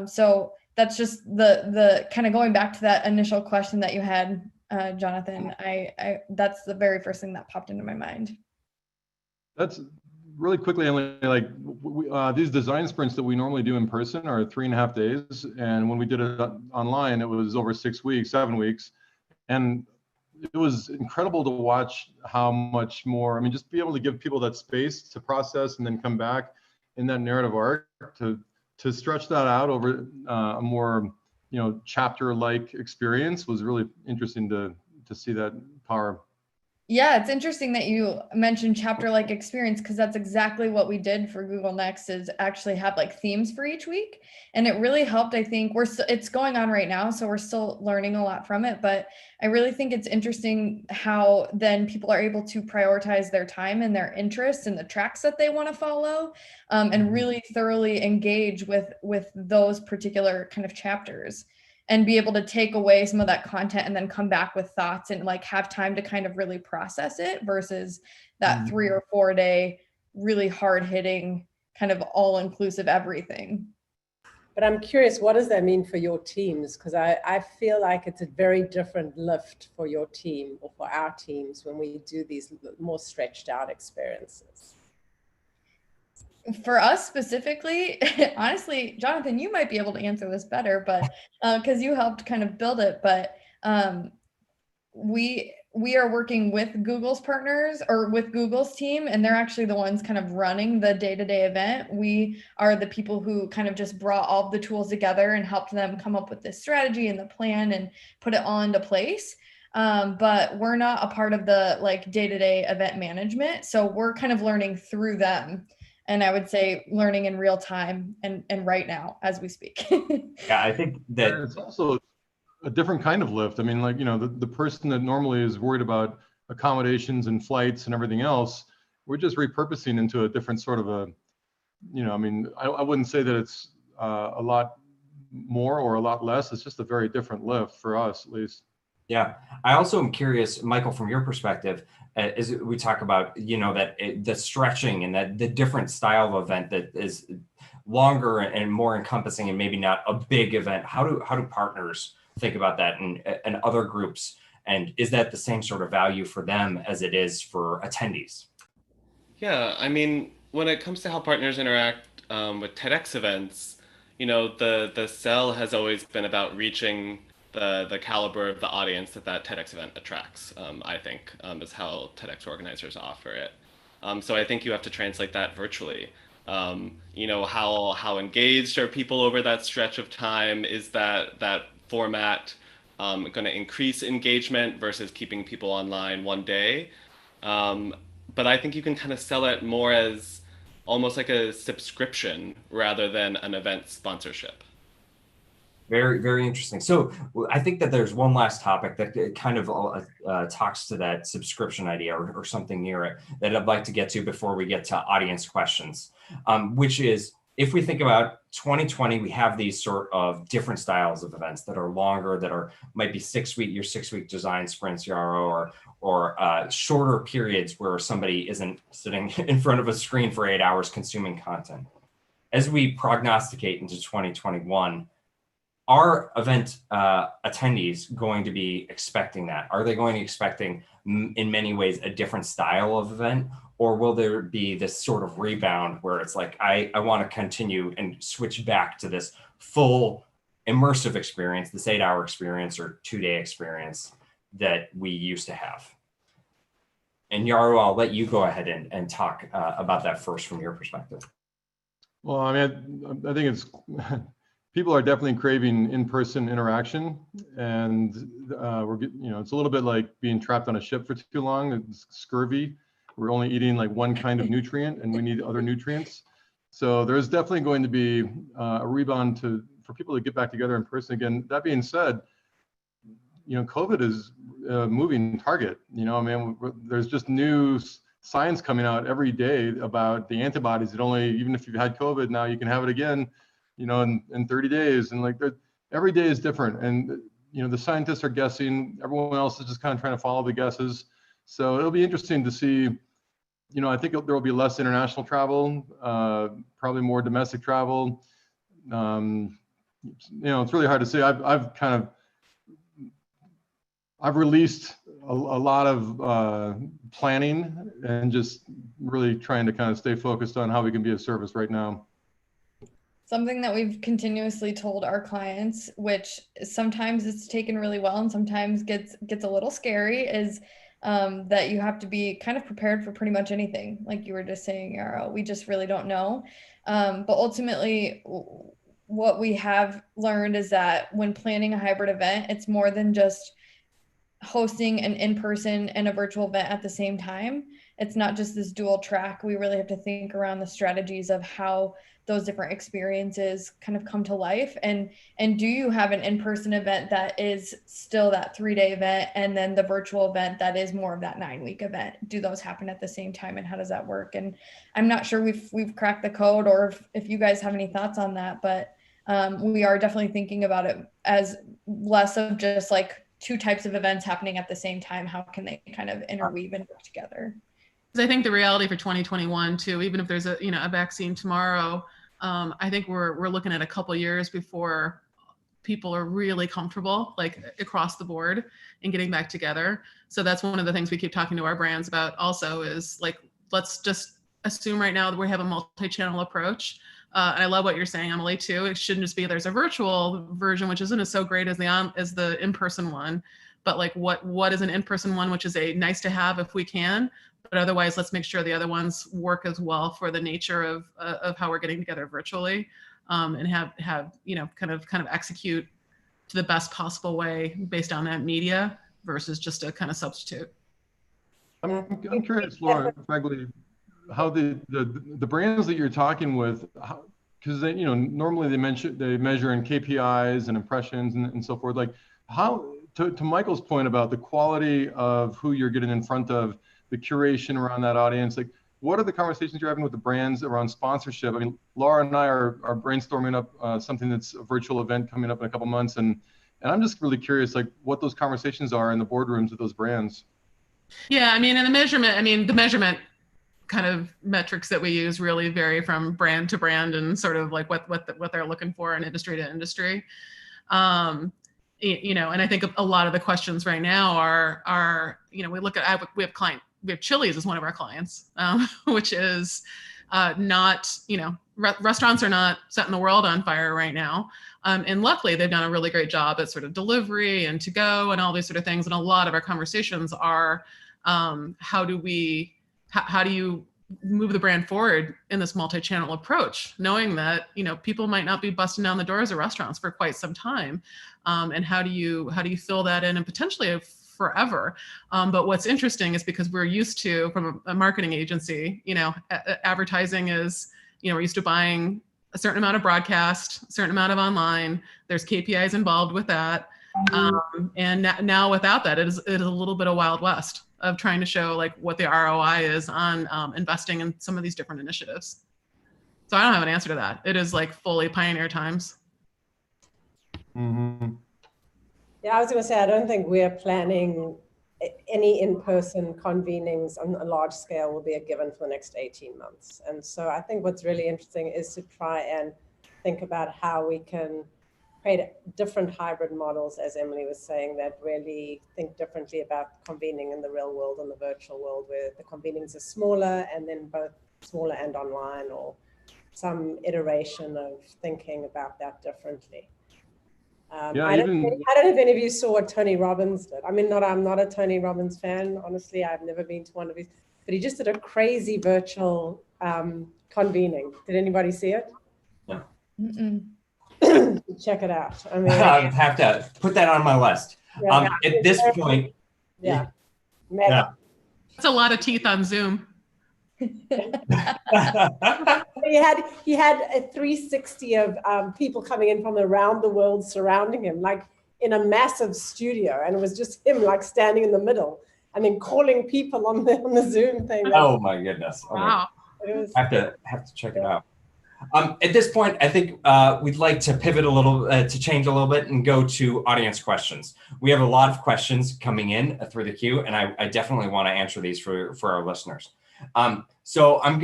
So that's just the kind of going back to that initial question that you had, Jonathan. I that's the very first thing that popped into my mind. That's really quickly, Emily, like these design sprints that we normally do in person are 3.5 days. And when we did it online, it was over 6 weeks, 7 weeks. And it was incredible to watch how much more, I mean, just be able to give people that space to process and then come back in that narrative arc to stretch that out over a more, chapter-like experience was really interesting to see that power. Yeah, it's interesting that you mentioned chapter-like experience, because that's exactly what we did for Google Next, is actually have like themes for each week. And it really helped. I think it's going on right now, so we're still learning a lot from it. But I really think it's interesting how then people are able to prioritize their time and their interests and the tracks that they want to follow, and really thoroughly engage with those particular kind of chapters, and be able to take away some of that content and then come back with thoughts and like have time to kind of really process it, versus that 3 or 4 day, really hard hitting, kind of all inclusive everything. But I'm curious, what does that mean for your teams? Because I feel like it's a very different lift for your team, or for our teams, when we do these more stretched out experiences. For us specifically, honestly, Jonathan, you might be able to answer this better, but because you helped kind of build it. But we are working with Google's partners, or with Google's team, and they're actually the ones kind of running the day-to-day event. We are the people who kind of just brought all the tools together and helped them come up with this strategy and the plan and put it all into place. But we're not a part of the like day-to-day event management, so we're kind of learning through them. And I would say learning in real time and right now as we speak. Yeah, I think that it's also a different kind of lift. I mean, like, the person that normally is worried about accommodations and flights and everything else, we're just repurposing into a different sort of I wouldn't say that it's a lot more or a lot less. It's just a very different lift for us, at least. Yeah, I also am curious, Michael, from your perspective, as we talk about, the stretching and that the different style of event that is longer and more encompassing, and maybe not a big event. How do partners think about that, and other groups? And is that the same sort of value for them as it is for attendees? Yeah, I mean, when it comes to how partners interact with TEDx events, the sell has always been about reaching the caliber of the audience that TEDx event attracts, I think, is how TEDx organizers offer it. So I think you have to translate that virtually. How engaged are people over that stretch of time? Is that format going to increase engagement versus keeping people online one day? But I think you can kind of sell it more as almost like a subscription rather than an event sponsorship. Very, very interesting. So I think that there's one last topic that kind of talks to that subscription idea, or something near it, that I'd like to get to before we get to audience questions, which is, if we think about 2020, we have these sort of different styles of events that are longer, that might be 6 week, your 6 week design sprints, or shorter periods where somebody isn't sitting in front of a screen for 8 hours consuming content. As we prognosticate into 2021, are event attendees going to be expecting that? Are they going to be expecting, in many ways, a different style of event? Or will there be this sort of rebound where it's like, I want to continue and switch back to this full immersive experience, this 8-hour experience or 2-day experience that we used to have. And Yaro, I'll let you go ahead and talk about that first from your perspective. Well, I mean, I think it's people are definitely craving in-person interaction, and it's a little bit like being trapped on a ship for too long. It's scurvy. We're only eating like one kind of nutrient, and we need other nutrients. So there's definitely going to be a rebound for people to get back together in person again. That being said, COVID is a moving target. There's just new science coming out every day about the antibodies that even if you've had COVID, now you can have it again, in 30 days. And every day is different. And, the scientists are guessing, everyone else is just kind of trying to follow the guesses. So it'll be interesting to see, I think there will be less international travel, probably more domestic travel. It's really hard to say. I've released a lot of planning and just really trying to kind of stay focused on how we can be of service right now. Something that we've continuously told our clients, which sometimes it's taken really well and sometimes gets a little scary, is that you have to be kind of prepared for pretty much anything. Like you were just saying, Yaro, we just really don't know. But ultimately, what we have learned is that when planning a hybrid event, it's more than just hosting an in-person and a virtual event at the same time. It's not just this dual track. We really have to think around the strategies of how those different experiences kind of come to life. And do you have an in-person event that is still that 3-day event, and then the virtual event that is more of that 9-week event? Do those happen at the same time, and how does that work? And I'm not sure we've cracked the code, or if you guys have any thoughts on that, but we are definitely thinking about it as less of just like 2 types of events happening at the same time. How can they kind of interweave and work together? I think the reality for 2021 too, even if there's a vaccine tomorrow, I think we're looking at a couple years before people are really comfortable, like across the board, in getting back together. So that's one of the things we keep talking to our brands about also, is like, let's just assume right now that we have a multi-channel approach. And I love what you're saying, Emily, too. It shouldn't just be there's a virtual version, which isn't as so great as the in-person one, but like what is an in-person one, which is a nice to have if we can, but otherwise let's make sure the other ones work as well for the nature of how we're getting together virtually, and have kind of execute to the best possible way based on that media versus just a kind of substitute. I'm curious, Laura, frankly, how the brands that you're talking with, because they normally they measure in KPIs and impressions and so forth. Like how to Michael's point about the quality of who you're getting in front of, the curation around that audience. Like what are the conversations you're having with the brands around sponsorship? I mean, Laura and I are brainstorming up something that's a virtual event coming up in a couple months, and I'm just really curious, like what those conversations are in the boardrooms of those brands. Yeah, the measurement kind of metrics that we use really vary from brand to brand and sort of like what they're looking for in industry to industry. And I think a lot of the questions right now are we have Chili's as one of our clients, which is not, restaurants are not setting the world on fire right now. And luckily they've done a really great job at sort of delivery and to go and all these sort of things. And a lot of our conversations are, how do you move the brand forward in this multi-channel approach, knowing that, people might not be busting down the doors of restaurants for quite some time. And how do you fill that in and potentially forever? But what's interesting is because we're used to, from a marketing agency, advertising is, we're used to buying a certain amount of broadcast, a certain amount of online, there's KPIs involved with that. And now without that, it is a little bit of Wild West of trying to show like what the ROI is on investing in some of these different initiatives. So I don't have an answer to that. It is like fully pioneer times. Mm-hmm. Yeah, I was going to say, I don't think we're planning any in-person convenings on a large scale will be a given for the next 18 months. And so I think what's really interesting is to try and think about how we can create different hybrid models, as Emily was saying, that really think differently about convening in the real world and the virtual world, where the convenings are smaller and then both smaller and online, or some iteration of thinking about that differently. Yeah, I don't know if any of you saw what Tony Robbins did. I mean, I'm not a Tony Robbins fan, honestly. I've never been to one of his, but he just did a crazy virtual convening. Did anybody see it? No. Check it out. I mean, I have to put that on my list. Yeah, at this point, yeah. That's a lot of teeth on Zoom. He had a 360 of people coming in from around the world surrounding him, like in a massive studio, and it was just him like standing in the middle and then calling people on the Zoom thing. Oh my goodness! Oh wow, have to check it out. At this point, I think we'd like to pivot a little, to change a little bit and go to audience questions. We have a lot of questions coming in through the queue, and I definitely want to answer these for our listeners. So I'm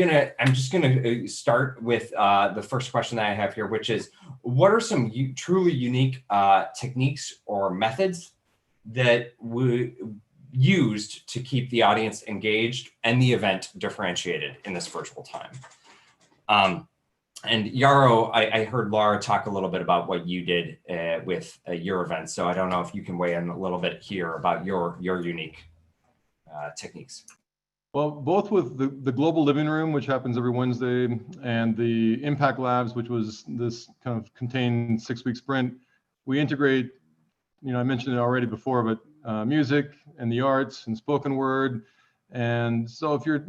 just gonna start with the first question that I have here, which is, what are some truly unique techniques or methods that we used to keep the audience engaged and the event differentiated in this virtual time? And Yarrow, I heard Laura talk a little bit about what you did with your event. So I don't know if you can weigh in a little bit here about your unique techniques. Well, both with the global living room, which happens every Wednesday, and the Impact Labs, which was this kind of contained 6-week sprint, we integrate, I mentioned it already before, but music and the arts and spoken word. And so if you're,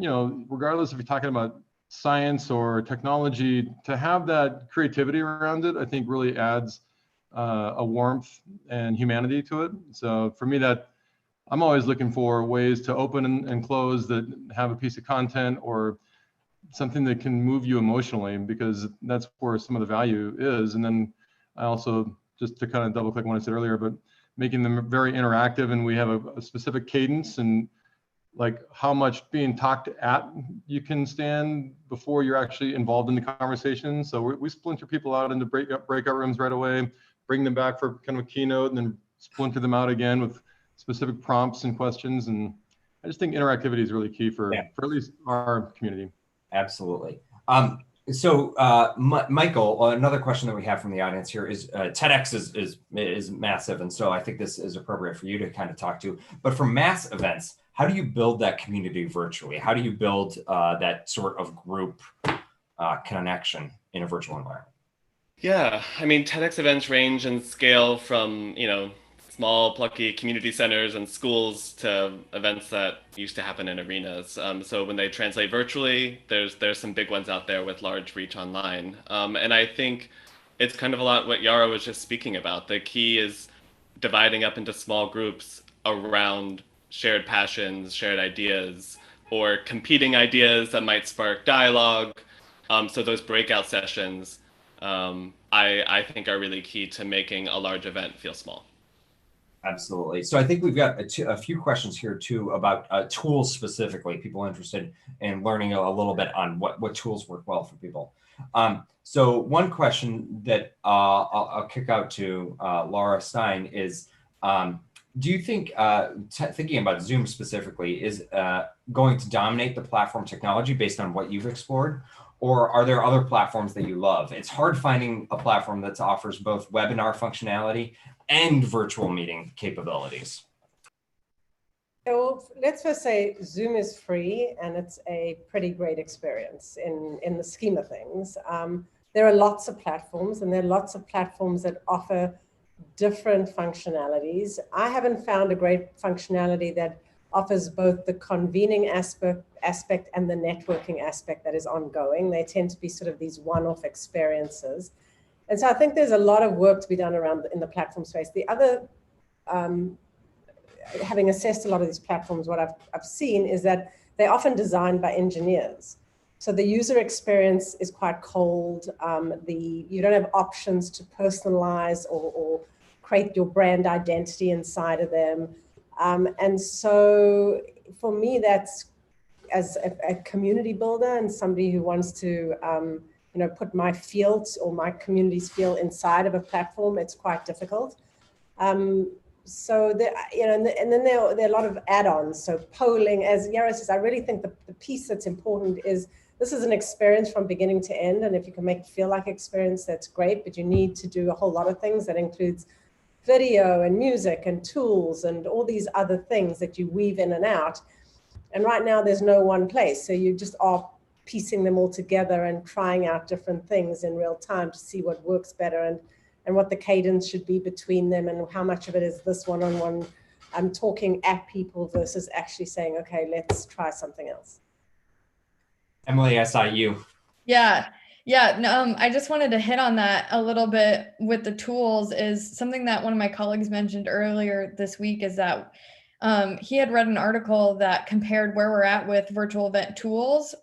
regardless if you're talking about science or technology, to have that creativity around it, I think really adds a warmth and humanity to it. So for me, that I'm always looking for ways to open and close that have a piece of content or something that can move you emotionally, because that's where some of the value is. And then I also, just to kind of double click on what I said earlier, but making them very interactive, and we have a specific cadence and like how much being talked at you can stand before you're actually involved in the conversation. So we splinter people out into breakout rooms right away, bring them back for kind of a keynote, and then splinter them out again with specific prompts and questions. And I just think interactivity is really key for at least our community. Absolutely. So Michael, another question that we have from the audience here is TEDx is massive. And so I think this is appropriate for you to kind of talk to, but for mass events, how do you build that community virtually? How do you build that sort of group connection in a virtual environment? Yeah, I mean, TEDx events range in scale from, small, plucky community centers and schools to events that used to happen in arenas. So when they translate virtually, there's some big ones out there with large reach online. And I think it's kind of a lot what Yara was just speaking about. The key is dividing up into small groups around shared passions, shared ideas, or competing ideas that might spark dialogue. So those breakout sessions, I think are really key to making a large event feel small. Absolutely. So I think we've got a few questions here too about tools specifically, people interested in learning a little bit on what tools work well for people. So one question that I'll kick out to Laura Stein is, do you think, thinking about Zoom specifically, is going to dominate the platform technology based on what you've explored? Or are there other platforms that you love? It's hard finding a platform that offers both webinar functionality and virtual meeting capabilities. So let's first say Zoom is free and it's a pretty great experience in the scheme of things. There are lots of platforms, and there are lots of platforms that offer different functionalities. I haven't found a great functionality that offers both the convening aspect and the networking aspect that is ongoing. They tend to be sort of these one-off experiences. And so I think there's a lot of work to be done around in the platform space. The other, having assessed a lot of these platforms, what I've seen is that they're often designed by engineers. So the user experience is quite cold. You don't have options to personalize or create your brand identity inside of them. And so for me, that's, as a community builder and somebody who wants to put my field or my community's feel inside of a platform, it's quite difficult. So there, and then there are a lot of add-ons. So polling, as Yara says, I really think the piece that's important is this is an experience from beginning to end. And if you can make it feel like experience, that's great, but you need to do a whole lot of things. That includes video and music and tools and all these other things that you weave in and out. And right now there's no one place. So you just are piecing them all together and trying out different things in real time to see what works better and what the cadence should be between them and how much of it is this one-on-one talking at people versus actually saying, okay, let's try something else. Emily, I saw you. Yeah. No, I just wanted to hit on that a little bit with the tools. Is something that one of my colleagues mentioned earlier this week is that he had read an article that compared where we're at with virtual event tools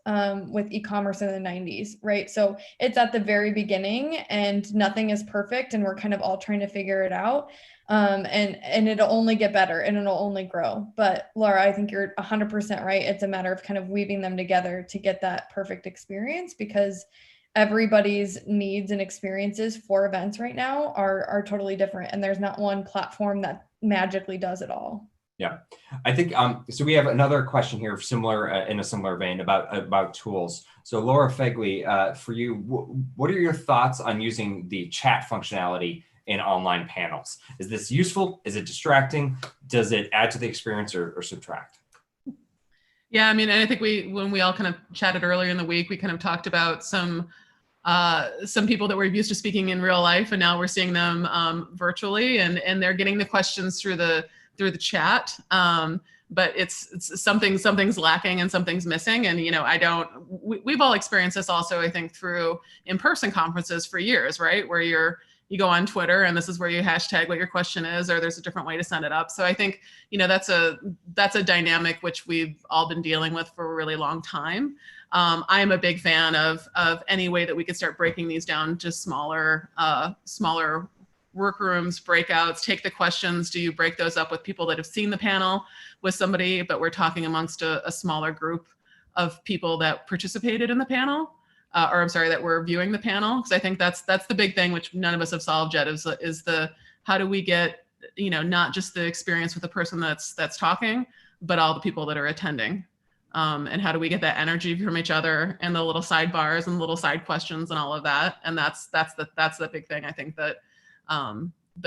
with e-commerce in the 90s, right? So it's at the very beginning and nothing is perfect and we're kind of all trying to figure it out. And it'll only get better and it'll only grow. But Laura, I think you're 100% right. It's a matter of kind of weaving them together to get that perfect experience, because everybody's needs and experiences for events right now are totally different. And there's not one platform that magically does it all. Yeah, I think, so we have another question here similar in a similar vein about tools. So Laura Fegley, for you, what are your thoughts on using the chat functionality in online panels? Is this useful? Is it distracting? Does it add to the experience or subtract? Yeah, I mean, and I think when we all kind of chatted earlier in the week, we kind of talked about some people that were used to speaking in real life, and now we're seeing them virtually, and they're getting the questions through the chat. But it's something's lacking and something's missing. And, we've all experienced this also, I think, through in-person conferences for years, right? Where you go on Twitter and this is where you hashtag what your question is, or there's a different way to send it up. So I think, that's a dynamic which we've all been dealing with for a really long time. I am a big fan of any way that we could start breaking these down to smaller workrooms, breakouts, take the questions. Do you break those up with people that have seen the panel with somebody, but we're talking amongst a smaller group of people that participated in the panel, that were viewing the panel? Because I think that's the big thing, which none of us have solved yet, is the how do we get, not just the experience with the person that's talking, but all the people that are attending. And how do we get that energy from each other and the little sidebars and little side questions and all of that? And that's the big thing, I think, that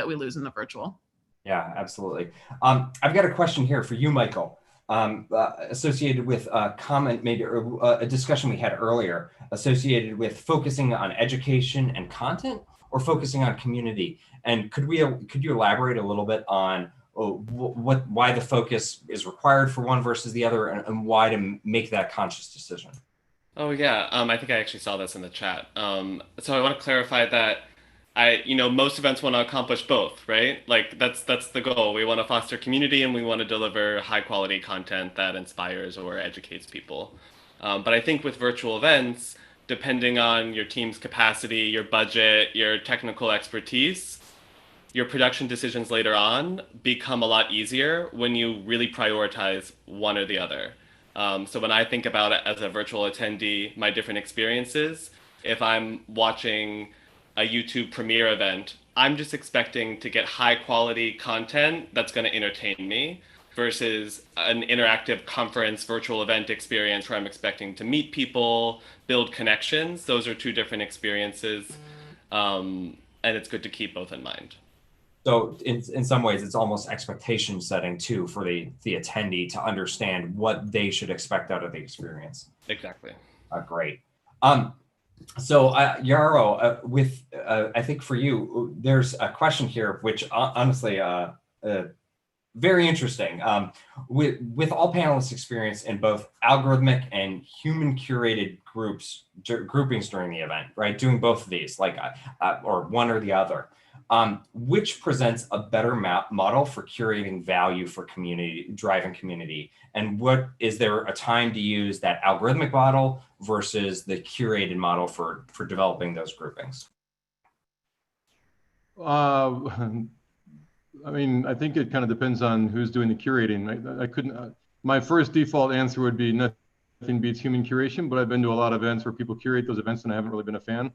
we lose in the virtual. Yeah, absolutely. I've got a question here for you, Michael, associated with a comment made or a discussion we had earlier, associated with focusing on education and content or focusing on community. And could you elaborate a little bit on why the focus is required for one versus the other, and why to make that conscious decision? Oh yeah, I think I actually saw this in the chat. So I want to clarify that most events want to accomplish both, right? Like that's the goal. We want to foster community and we want to deliver high quality content that inspires or educates people. But I think with virtual events, depending on your team's capacity, your budget, your technical expertise, your production decisions later on become a lot easier when you really prioritize one or the other. So when I think about it as a virtual attendee, my different experiences, if I'm watching a YouTube premiere event, I'm just expecting to get high quality content that's going to entertain me, versus an interactive conference virtual event experience where I'm expecting to meet people, build connections. Those are two different experiences. And it's good to keep both in mind. So in some ways, it's almost expectation setting too for the attendee to understand what they should expect out of the experience. Exactly. Great. So Yarrow, with I think for you, there's a question here, which honestly, very interesting. With all panelists' experience in both algorithmic and human curated groupings during the event, right? Doing both of these, like or one or the other. Which presents a better model for curating value for community, driving community? And what is there a time to use that algorithmic model versus the curated model for developing those groupings? I mean, I think it kind of depends on who's doing the curating. I couldn't, my first default answer would be nothing beats human curation, but I've been to a lot of events where people curate those events and I haven't really been a fan.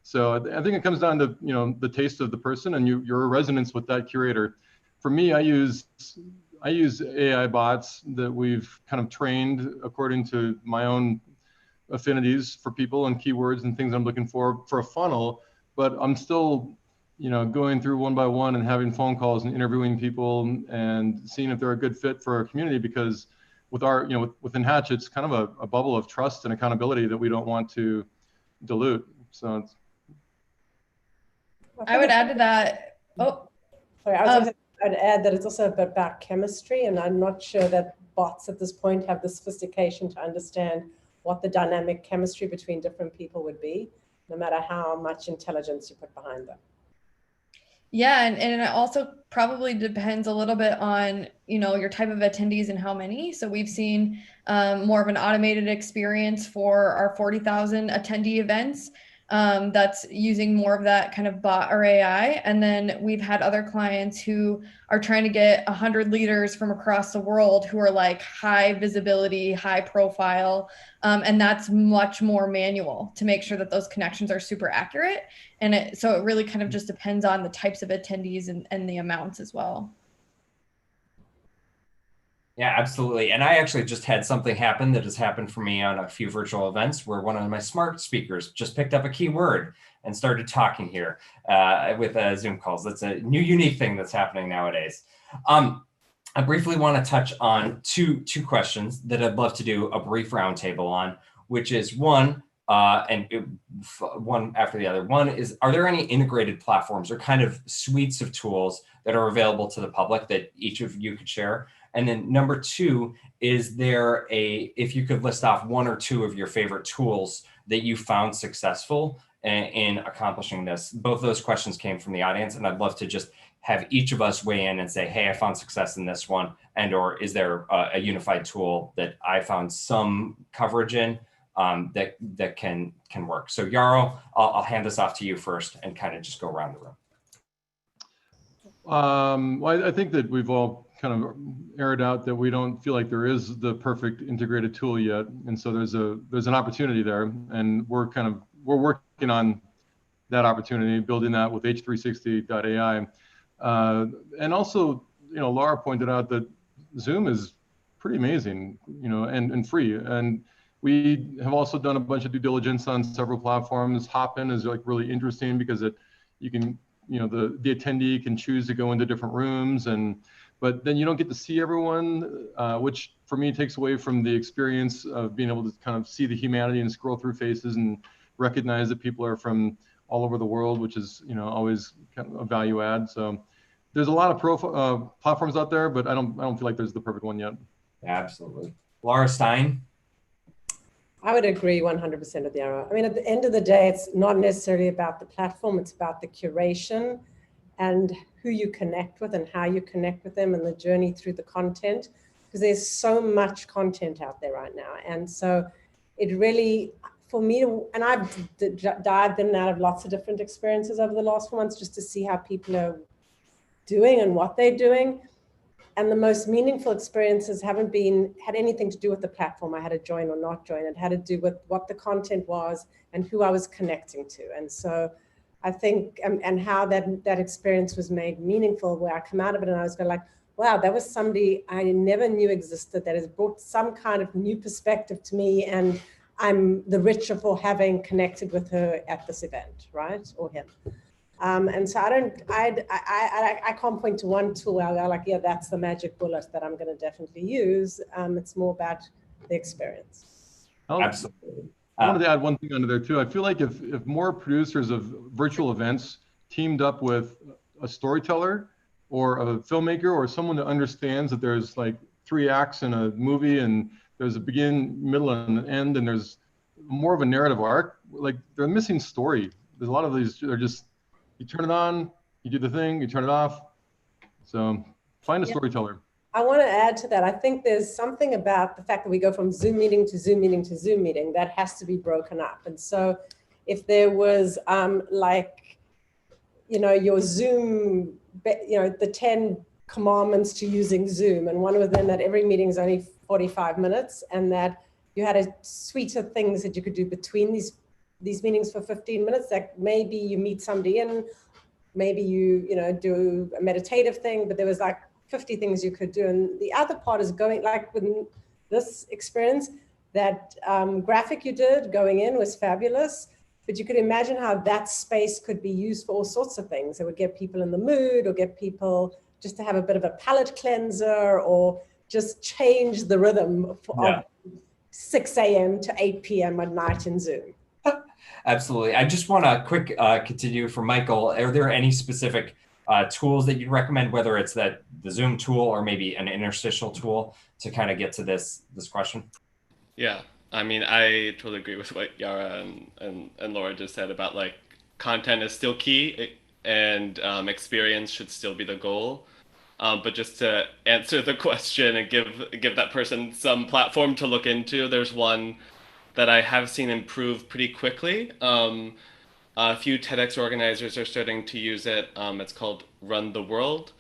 So I think it comes down to, the taste of the person and your resonance with that curator. For me, I use AI bots that we've kind of trained according to my own affinities for people and keywords and things I'm looking for a funnel, but I'm still going through one by one and having phone calls and interviewing people and seeing if they're a good fit for our community, because with our, within Hatch, it's kind of a bubble of trust and accountability that we don't want to dilute. So it's, I would add to that. Oh, sorry, I'd add that it's also about chemistry, and I'm not sure that bots at this point have the sophistication to understand what the dynamic chemistry between different people would be, no matter how much intelligence you put behind them. Yeah, and it also probably depends a little bit on, your type of attendees and how many. So we've seen more of an automated experience for our 40,000 attendee events. That's using more of that kind of bot or AI. And then we've had other clients who are trying to get 100 leaders from across the world who are like high visibility, high profile. And that's much more manual to make sure that those connections are super accurate. And so it really kind of just depends on the types of attendees and the amounts as well. Yeah, absolutely. And I actually just had something happen that has happened for me on a few virtual events where one of my smart speakers just picked up a keyword and started talking here with Zoom calls. That's a new unique thing that's happening nowadays. I briefly want to touch on two questions that I'd love to do a brief roundtable on, which is one after the other. One is, are there any integrated platforms or kind of suites of tools that are available to the public that each of you could share? And then number two, is there if you could list off one or two of your favorite tools that you found successful in accomplishing this? Both of those questions came from the audience, and I'd love to just have each of us weigh in and say, hey, I found success in this one, or is there a unified tool that I found some coverage in that can work? So Yarrow, I'll hand this off to you first and kind of just go around the room. Well, I think that we've all kind of aired out that we don't feel like there is the perfect integrated tool yet, and so there's an opportunity there, and we're working on that opportunity, building that with H360.ai, and also Laura pointed out that Zoom is pretty amazing, and free, and we have also done a bunch of due diligence on several platforms. Hopin is like really interesting because you can the attendee can choose to go into different rooms, but then you don't get to see everyone, which for me takes away from the experience of being able to kind of see the humanity and scroll through faces and recognize that people are from all over the world, which is always kind of a value add. So there's a lot of platforms out there, but I don't feel like there's the perfect one yet. Absolutely. Laura, Stein? I would agree 100% with Yarrow. I mean, at the end of the day, it's not necessarily about the platform, it's about the curation and who you connect with and how you connect with them and the journey through the content, because there's so much content out there right now. And so it really, for me, and I've dived in and out of lots of different experiences over the last 4 months just to see how people are doing and what they're doing. And the most meaningful experiences haven't had anything to do with the platform I had to join or not join. It had to do with what the content was and who I was connecting to. And so I think, and how that experience was made meaningful, where I come out of it and I was going like, wow, that was somebody I never knew existed that has brought some kind of new perspective to me. And I'm the richer for having connected with her at this event, right? Or him. And so I can't point to one tool where I go like, yeah, that's the magic bullet that I'm going to definitely use. It's more about the experience. Absolutely. I wanted to add one thing under there too. I feel like if more producers of virtual events teamed up with a storyteller or a filmmaker or someone that understands that there's like 3 acts in a movie and there's a begin, middle, and an end, and there's more of a narrative arc, like they're missing story. There's a lot of these, they're just, you turn it on, you do the thing, you turn it off. So find a storyteller. I want to add to that. I think there's something about the fact that we go from Zoom meeting to Zoom meeting to Zoom meeting that has to be broken up. And so if there was your Zoom, the 10 commandments to using Zoom, and one of them that every meeting is only 45 minutes, and that you had a suite of things that you could do between these meetings for 15 minutes, that maybe you meet somebody and maybe you do a meditative thing, but there was like 50 things you could do. And the other part is going, like with this experience, that graphic you did going in was fabulous. but you could imagine how that space could be used for all sorts of things. It would get people in the mood, or get people just to have a bit of a palate cleanser, or just change the rhythm of 6 a.m. to 8 p.m. at night in Zoom. Absolutely. I just want to quick continue for Michael. Are there any specific tools that you'd recommend, whether it's the Zoom tool or maybe an interstitial tool, to kind of get to this question? Yeah, I mean, I totally agree with what Yara and Laura just said about like content is still key, and experience should still be the goal. But just to answer the question and give that person some platform to look into, there's one that I have seen improve pretty quickly. A few TEDx organizers are starting to use it. It's called Run the World.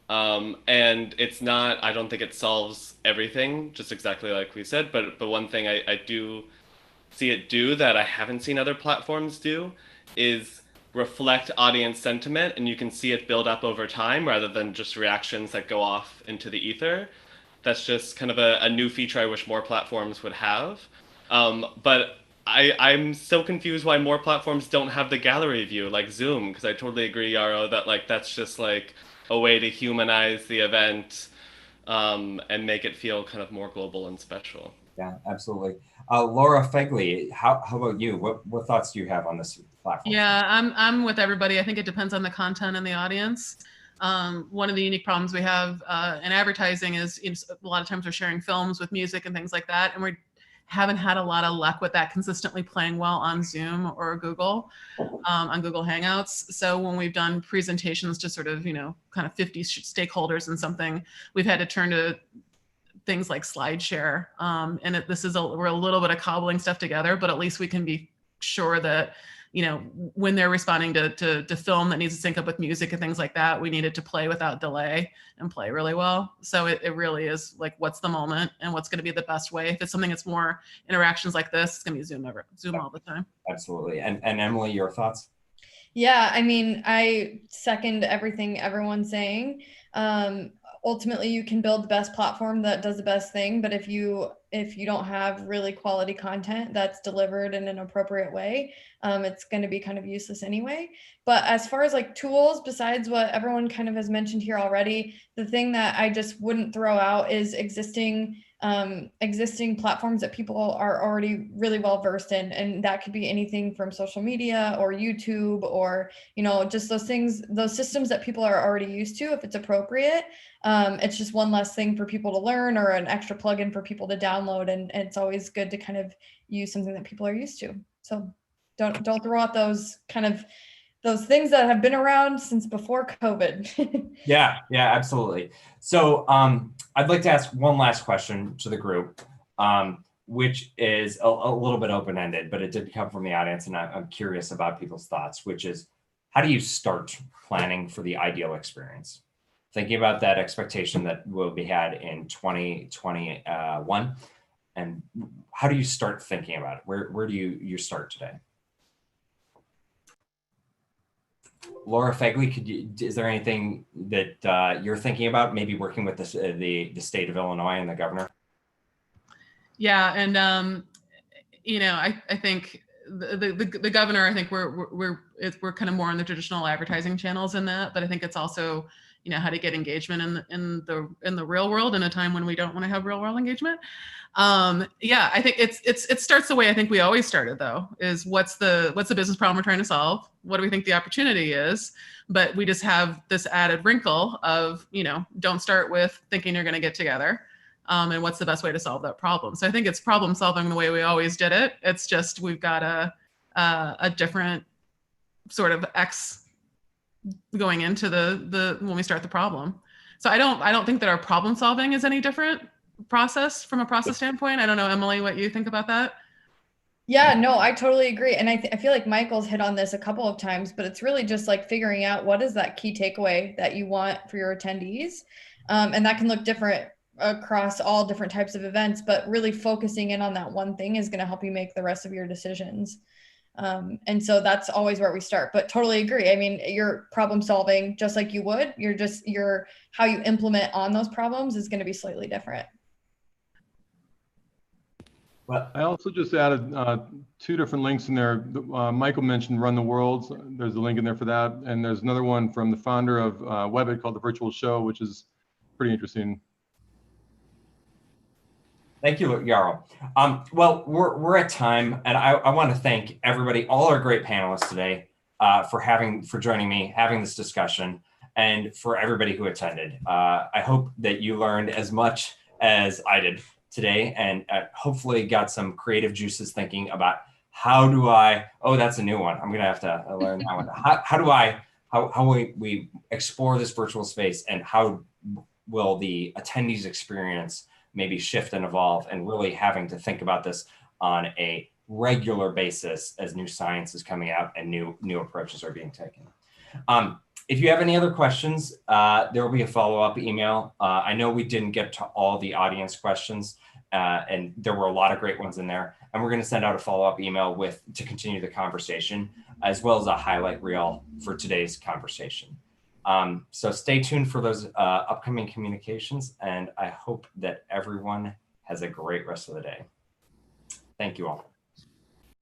And it's not, I don't think it solves everything, just exactly like we said, but one thing I do see it do that I haven't seen other platforms do is reflect audience sentiment, and you can see it build up over time rather than just reactions that go off into the ether. That's just kind of a new feature I wish more platforms would have. But I'm still confused why more platforms don't have the gallery view like Zoom, because I totally agree, Yaro, that like that's just like a way to humanize the event and make it feel kind of more global and special. Yeah, absolutely. Laura Fegley, how about you? What thoughts do you have on this platform? Yeah, I'm with everybody. I think it depends on the content and the audience. One of the unique problems we have in advertising is, you know, a lot of times we're sharing films with music and things like that, and we haven't had a lot of luck with that consistently playing well on Zoom or Google, on Google Hangouts. So when we've done presentations to sort of, you know, kind of 50 stakeholders in something, we've had to turn to things like SlideShare. And we're a little bit of cobbling stuff together, but at least we can be sure that, you know, when they're responding to film that needs to sync up with music and things like that, we need it to play without delay and play really well. So it really is like, what's the moment and what's going to be the best way? If it's something that's more interactions like this, it's going to be Zoom all the time. Absolutely. And Emily, your thoughts? Yeah, I mean, I second everything everyone's saying. Ultimately, you can build the best platform that does the best thing, but if you don't have really quality content that's delivered in an appropriate way, it's going to be kind of useless anyway. But as far as like tools, besides what everyone kind of has mentioned here already, the thing that I just wouldn't throw out is existing platforms that people are already really well versed in, and that could be anything from social media or YouTube, or, you know, just those things, those systems that people are already used to. If it's appropriate, it's just one less thing for people to learn, or an extra plugin for people to download, and it's always good to kind of use something that people are used to. So don't throw out those things that have been around since before COVID. Yeah, absolutely. So I'd like to ask one last question to the group, which is a little bit open-ended, but it did come from the audience, and I'm curious about people's thoughts, which is, how do you start planning for the ideal experience? Thinking about that expectation that will be had in 2021, and how do you start thinking about it? Where do you start today? Laura Fegley, is there anything that you're thinking about, maybe working with the state of Illinois and the governor? Yeah, and you know, I think the governor, I think we're kind of more on the traditional advertising channels in that, but I think it's also, you know, how to get engagement in the real world in a time when we don't want to have real world engagement. Yeah, I think it starts the way I think we always started, though, is what's the business problem we're trying to solve? What do we think the opportunity is? But we just have this added wrinkle of, you know, don't start with thinking you're going to get together. And what's the best way to solve that problem? So I think it's problem solving the way we always did it. It's just we've got a different sort of X going into the when we start the problem. So I don't think that our problem solving is any different process from a process standpoint. I don't know, Emily, what you think about that? Yeah, no, I totally agree. And I feel like Michael's hit on this a couple of times, but it's really just like figuring out what is that key takeaway that you want for your attendees. And that can look different across all different types of events, but really focusing in on that one thing is going to help you make the rest of your decisions. And so that's always where we start, but totally agree. I mean, you're problem solving just like you would, you're how you implement on those problems is going to be slightly different. Well, I also just added 2 different links in there. Michael mentioned Run the World. There's a link in there for that. And there's another one from the founder of Webbit called The Virtual Show, which is pretty interesting. thank you, Yarrow. Well, we're at time, and I want to thank everybody, all our great panelists today, for joining me, having this discussion, and for everybody who attended. I hope that you learned as much as I did today, and hopefully got some creative juices thinking about how do I. Oh, that's a new one. I'm gonna have to learn that one. How we explore this virtual space, and how will the attendees experience maybe shift and evolve, and really having to think about this on a regular basis as new science is coming out and new approaches are being taken. If you have any other questions, there will be a follow-up email. I know we didn't get to all the audience questions, and there were a lot of great ones in there. And we're going to send out a follow-up email to continue the conversation, as well as a highlight reel for today's conversation. So stay tuned for those upcoming communications, and I hope that everyone has a great rest of the day. Thank you all.